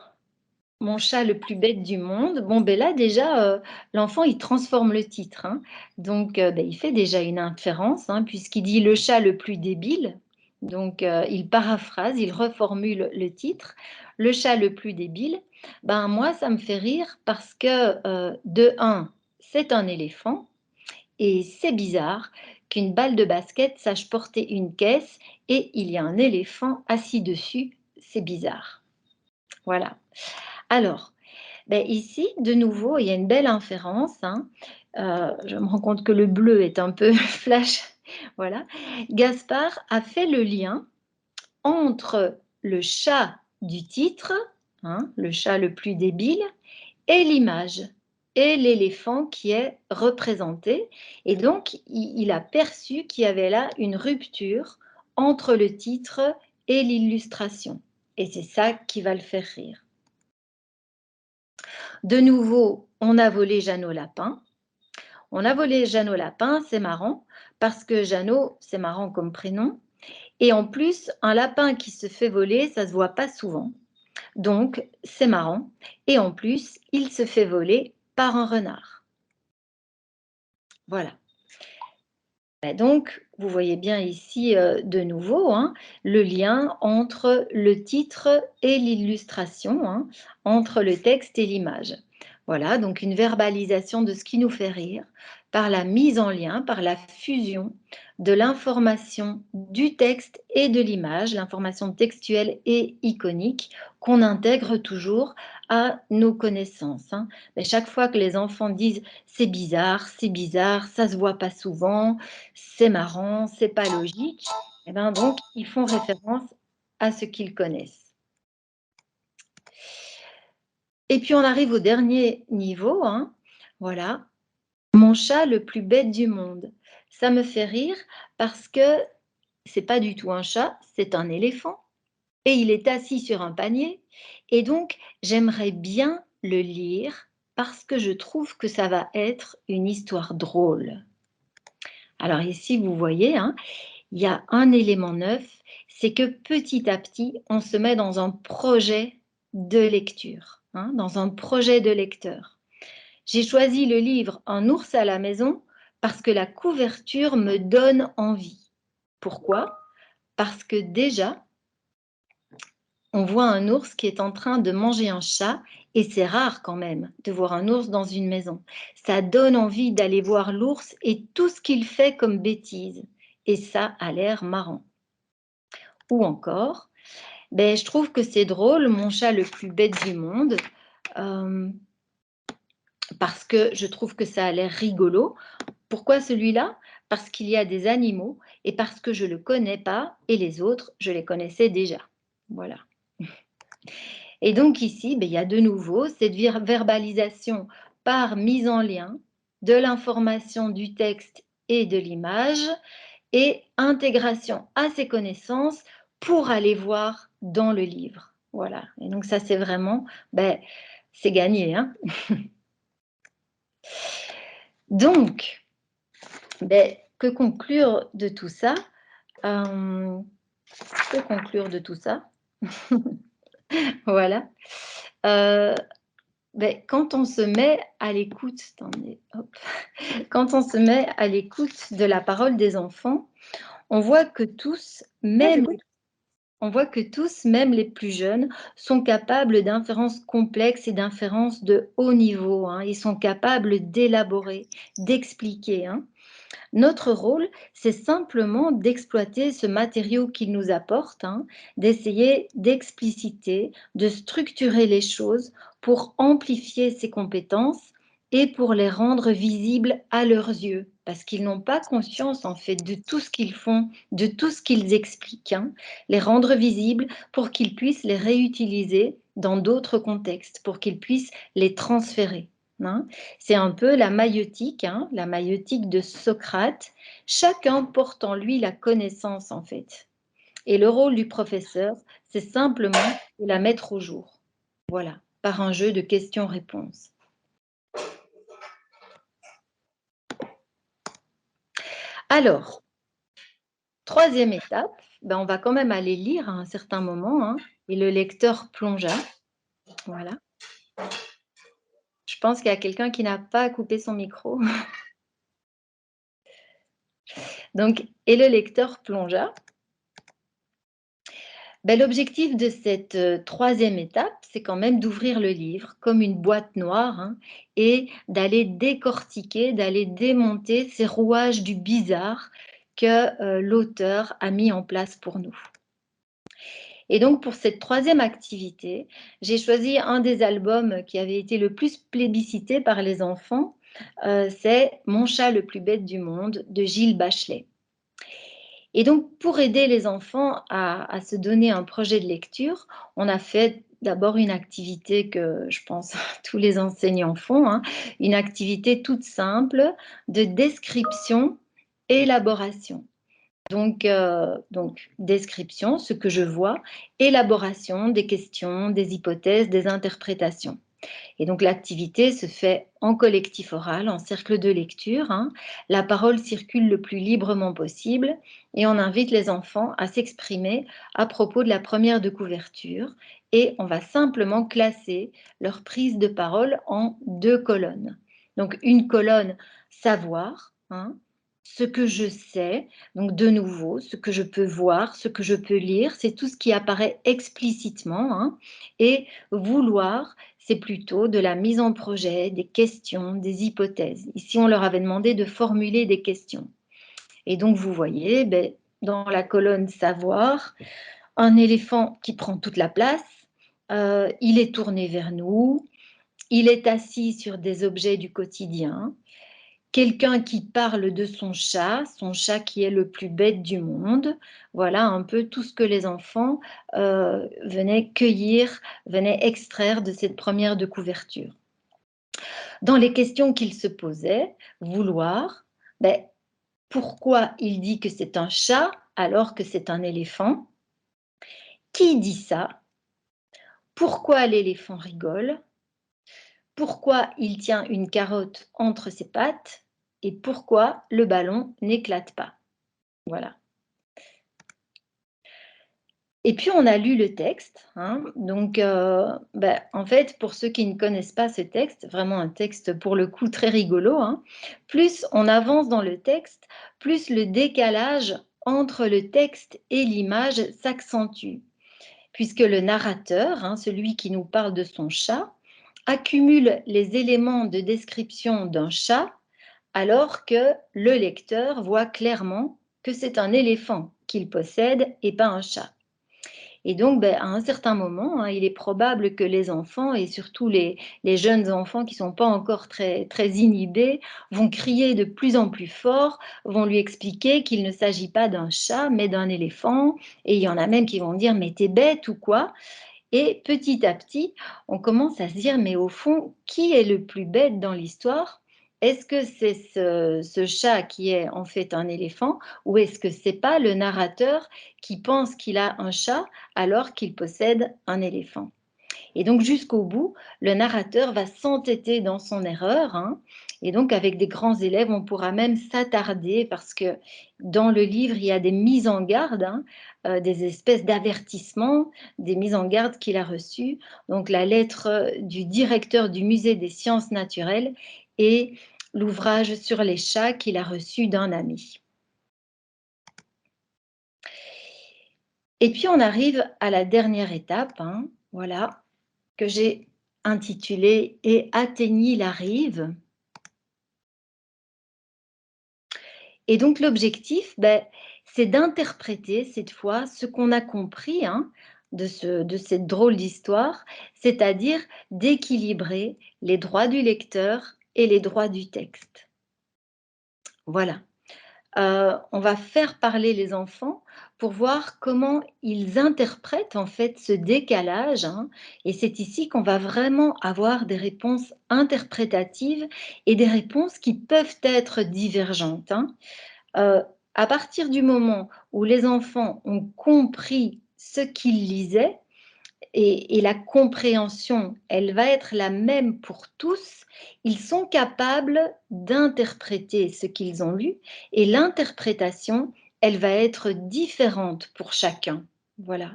mon chat le plus bête du monde. Bon, là, déjà, l'enfant, il transforme le titre. Hein. Donc, il fait déjà une inférence, hein, puisqu'il dit le chat le plus débile. Donc, il paraphrase, il reformule le titre. Le chat le plus débile. Moi, ça me fait rire parce que, de un, c'est un éléphant. Et c'est bizarre qu'une balle de basket sache porter une caisse et il y a un éléphant assis dessus. C'est bizarre. Voilà. Alors, ici, de nouveau, il y a une belle inférence. Hein. Je me rends compte que le bleu est un peu flash. Voilà. Gaspard a fait le lien entre le chat du titre, hein, le chat le plus débile, et l'image, et l'éléphant qui est représenté. Et donc, il a perçu qu'il y avait là une rupture entre le titre et l'illustration. Et c'est ça qui va le faire rire. De nouveau, on a volé Jeannot Lapin. On a volé Jeannot Lapin, c'est marrant, parce que Jeannot, c'est marrant comme prénom. Et en plus, un lapin qui se fait voler, ça ne se voit pas souvent. Donc, c'est marrant. Et en plus, il se fait voler par un renard. Voilà. Donc, vous voyez bien ici de nouveau hein, le lien entre le titre et l'illustration, hein, entre le texte et l'image. Voilà, donc une verbalisation de ce qui nous fait rire par la mise en lien, par la fusion de l'information du texte et de l'image, l'information textuelle et iconique qu'on intègre toujours à nos connaissances. Hein. Mais chaque fois que les enfants disent « c'est bizarre, ça se voit pas souvent », c'est marrant, c'est pas logique, et donc ils font référence à ce qu'ils connaissent. Et puis on arrive au dernier niveau, hein. Voilà, mon chat le plus bête du monde. Ça me fait rire parce que c'est pas du tout un chat, c'est un éléphant et il est assis sur un panier et donc j'aimerais bien le lire parce que je trouve que ça va être une histoire drôle. Alors ici vous voyez, hein, il y a un élément neuf, c'est que petit à petit, on se met dans un projet de lecture, hein, dans un projet de lecteur. J'ai choisi le livre Un ours à la maison parce que la couverture me donne envie. Pourquoi? Parce que déjà, on voit un ours qui est en train de manger un chat Et c'est rare quand même de voir un ours dans une maison. Ça donne envie d'aller voir l'ours et tout ce qu'il fait comme bêtise. Et ça a l'air marrant. Ou encore, ben, je trouve que c'est drôle, mon chat le plus bête du monde, parce que je trouve que ça a l'air rigolo. Pourquoi celui-là? Parce qu'il y a des animaux et parce que je ne le connais pas et les autres, je les connaissais déjà. Voilà. Et donc ici, ben, il y a de nouveau cette verbalisation par mise en lien de l'information du texte et de l'image et intégration à ces connaissances pour aller voir dans le livre. Voilà. Et donc ça, c'est vraiment, ben, c'est gagné, hein. Donc, ben, que conclure de tout ça? Que conclure de tout ça? Voilà. Ben, quand on se met à l'écoute, quand on se met à l'écoute de la parole des enfants, on voit que tous, même les plus jeunes, sont capables d'inférences complexes et d'inférences de haut niveau, hein. Ils sont capables d'élaborer, d'expliquer, hein. Notre rôle, c'est simplement d'exploiter ce matériau qu'il nous apporte, hein, d'essayer d'expliciter, de structurer les choses pour amplifier ses compétences et pour les rendre visibles à leurs yeux, parce qu'ils n'ont pas conscience en fait de tout ce qu'ils font, de tout ce qu'ils expliquent, hein, les rendre visibles pour qu'ils puissent les réutiliser dans d'autres contextes, pour qu'ils puissent les transférer. Hein. C'est un peu la maïeutique, hein, la maïeutique de Socrate. Chacun porte en lui la connaissance en fait. Et le rôle du professeur, c'est simplement de la mettre au jour. Voilà, par un jeu de questions-réponses. Alors, troisième étape, ben on va quand même aller lire à un certain moment, hein, et le lecteur plongea. Voilà. Je pense qu'il y a quelqu'un qui n'a pas coupé son micro. Donc, et le lecteur plongea. Ben, l'objectif de cette troisième étape, c'est quand même d'ouvrir le livre comme une boîte noire, hein, et d'aller décortiquer, d'aller démonter ces rouages du bizarre que l'auteur a mis en place pour nous. Et donc, pour cette troisième activité, j'ai choisi un des albums qui avait été le plus plébiscité par les enfants. C'est « Mon chat le plus bête du monde » de Gilles Bachelet. Et donc, pour aider les enfants à se donner un projet de lecture, on a fait d'abord une activité que je pense tous les enseignants font, hein, une activité toute simple de description et élaboration. Donc, description, ce que je vois, élaboration des questions, des hypothèses, des interprétations. Et donc, l'activité se fait en collectif oral, en cercle de lecture, hein. La parole circule le plus librement possible et on invite les enfants à s'exprimer à propos de la première de couverture et on va simplement classer leur prise de parole en 2 colonnes. Donc, une colonne savoir, hein, ce que je sais, donc de nouveau, ce que je peux voir, ce que je peux lire, c'est tout ce qui apparaît explicitement, hein, et vouloir, c'est plutôt de la mise en projet, des questions, des hypothèses. Ici, on leur avait demandé de formuler des questions. Et donc, vous voyez, ben, dans la colonne savoir, un éléphant qui prend toute la place, il est tourné vers nous, il est assis sur des objets du quotidien, quelqu'un qui parle de son chat qui est le plus bête du monde. Voilà un peu tout ce que les enfants venaient cueillir, venaient extraire de cette première de couverture. Dans les questions qu'ils se posaient, vouloir, ben, pourquoi il dit que c'est un chat alors que c'est un éléphant? Qui dit ça? Pourquoi l'éléphant rigole? Pourquoi il tient une carotte entre ses pattes? Et pourquoi le ballon n'éclate pas? Voilà. Et puis, on a lu le texte, hein. Donc, en fait, pour ceux qui ne connaissent pas ce texte, vraiment un texte pour le coup très rigolo, hein, plus on avance dans le texte, plus le décalage entre le texte et l'image s'accentue. Puisque le narrateur, hein, celui qui nous parle de son chat, accumule les éléments de description d'un chat alors que le lecteur voit clairement que c'est un éléphant qu'il possède et pas un chat. Et donc, à un certain moment, il est probable que les enfants, et surtout les jeunes enfants qui ne sont pas encore très, très inhibés, vont crier de plus en plus fort, vont lui expliquer qu'il ne s'agit pas d'un chat, mais d'un éléphant. Et il y en a même qui vont dire « mais t'es bête ou quoi ?» Et petit à petit, on commence à se dire « mais au fond, qui est le plus bête dans l'histoire ? Est-ce que c'est ce chat qui est en fait un éléphant ou est-ce que c'est pas le narrateur qui pense qu'il a un chat alors qu'il possède un éléphant ?» Et donc jusqu'au bout, le narrateur va s'entêter dans son erreur. Et donc avec des grands élèves, on pourra même s'attarder parce que dans le livre, il y a des mises en garde, des espèces d'avertissements, des mises en garde qu'il a reçues. Donc la lettre du directeur du musée des sciences naturelles et l'ouvrage sur les chats qu'il a reçu d'un ami. Et puis on arrive à la dernière étape, voilà, que j'ai intitulé « Et atteignit la rive ». Et donc l'objectif, c'est d'interpréter cette fois ce qu'on a compris de cette drôle d'histoire, c'est-à-dire d'équilibrer les droits du lecteur et les droits du texte. Voilà. On va faire parler les enfants pour voir comment ils interprètent en fait ce décalage. Et c'est ici qu'on va vraiment avoir des réponses interprétatives et des réponses qui peuvent être divergentes. À partir du moment où les enfants ont compris ce qu'ils lisaient, et la compréhension, elle va être la même pour tous, ils sont capables d'interpréter ce qu'ils ont lu et l'interprétation, elle va être différente pour chacun. Voilà.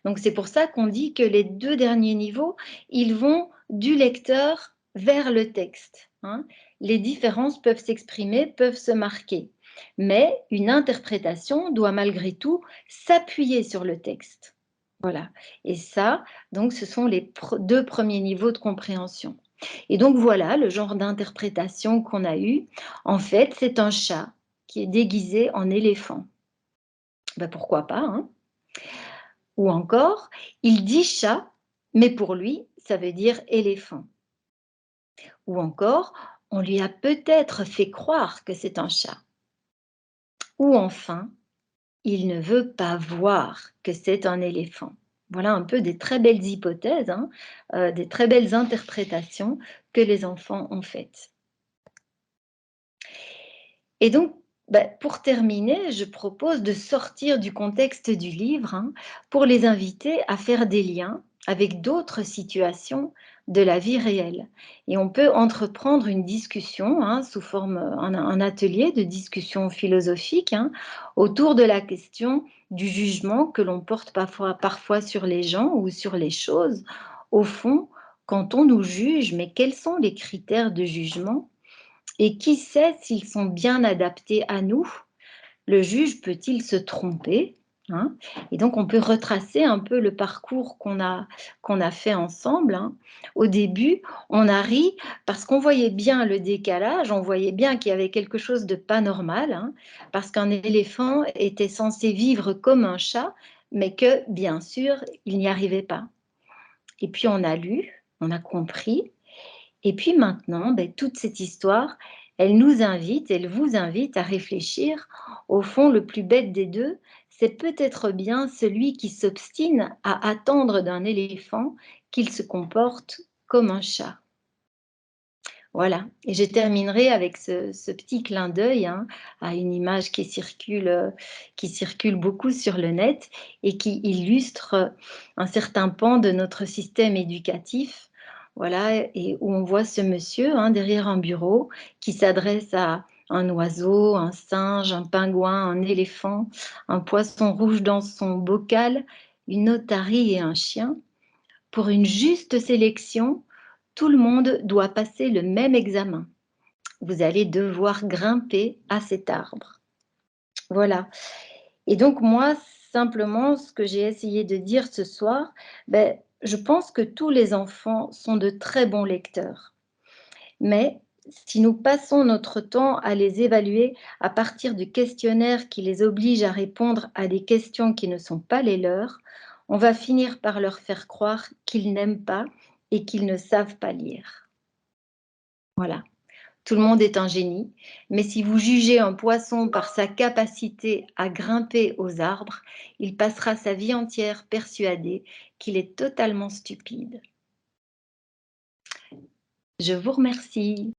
Donc c'est pour ça qu'on dit que les deux derniers niveaux, ils vont du lecteur vers le texte. Les différences peuvent s'exprimer, peuvent se marquer. Mais une interprétation doit malgré tout s'appuyer sur le texte. Voilà. Et ça, donc, ce sont les deux premiers niveaux de compréhension. Et donc, voilà le genre d'interprétation qu'on a eu. En fait, c'est un chat qui est déguisé en éléphant. Pourquoi pas, Ou encore, il dit chat, mais pour lui, ça veut dire éléphant. Ou encore, on lui a peut-être fait croire que c'est un chat. Ou enfin, il ne veut pas voir que c'est un éléphant. Voilà un peu des très belles hypothèses, des très belles interprétations que les enfants ont faites. Et donc, pour terminer, je propose de sortir du contexte du livre pour les inviter à faire des liens avec d'autres situations de la vie réelle. Et on peut entreprendre une discussion sous forme, un atelier de discussion philosophique autour de la question du jugement que l'on porte parfois sur les gens ou sur les choses. Au fond, quand on nous juge, mais quels sont les critères de jugement ? Et qui sait s'ils sont bien adaptés à nous? Le juge peut-il se tromper? Et donc, on peut retracer un peu le parcours qu'on a fait ensemble. Au début, on a ri parce qu'on voyait bien le décalage, on voyait bien qu'il y avait quelque chose de pas normal, parce qu'un éléphant était censé vivre comme un chat, mais que, bien sûr, il n'y arrivait pas. Et puis, on a lu, on a compris. Et puis maintenant, toute cette histoire, elle nous invite, elle vous invite à réfléchir. Au fond, le plus bête des deux, c'est peut-être bien celui qui s'obstine à attendre d'un éléphant qu'il se comporte comme un chat. Voilà, et je terminerai avec ce petit clin d'œil à une image qui circule beaucoup sur le net et qui illustre un certain pan de notre système éducatif. Voilà, et où on voit ce monsieur derrière un bureau qui s'adresse à un oiseau, un singe, un pingouin, un éléphant, un poisson rouge dans son bocal, une otarie et un chien. Pour une juste sélection, tout le monde doit passer le même examen. Vous allez devoir grimper à cet arbre. Voilà. Et donc moi, simplement, ce que j'ai essayé de dire ce soir, je pense que tous les enfants sont de très bons lecteurs. Mais si nous passons notre temps à les évaluer à partir de questionnaires qui les obligent à répondre à des questions qui ne sont pas les leurs, on va finir par leur faire croire qu'ils n'aiment pas et qu'ils ne savent pas lire. Voilà. Tout le monde est un génie, mais si vous jugez un poisson par sa capacité à grimper aux arbres, il passera sa vie entière persuadé qu'il est totalement stupide. Je vous remercie.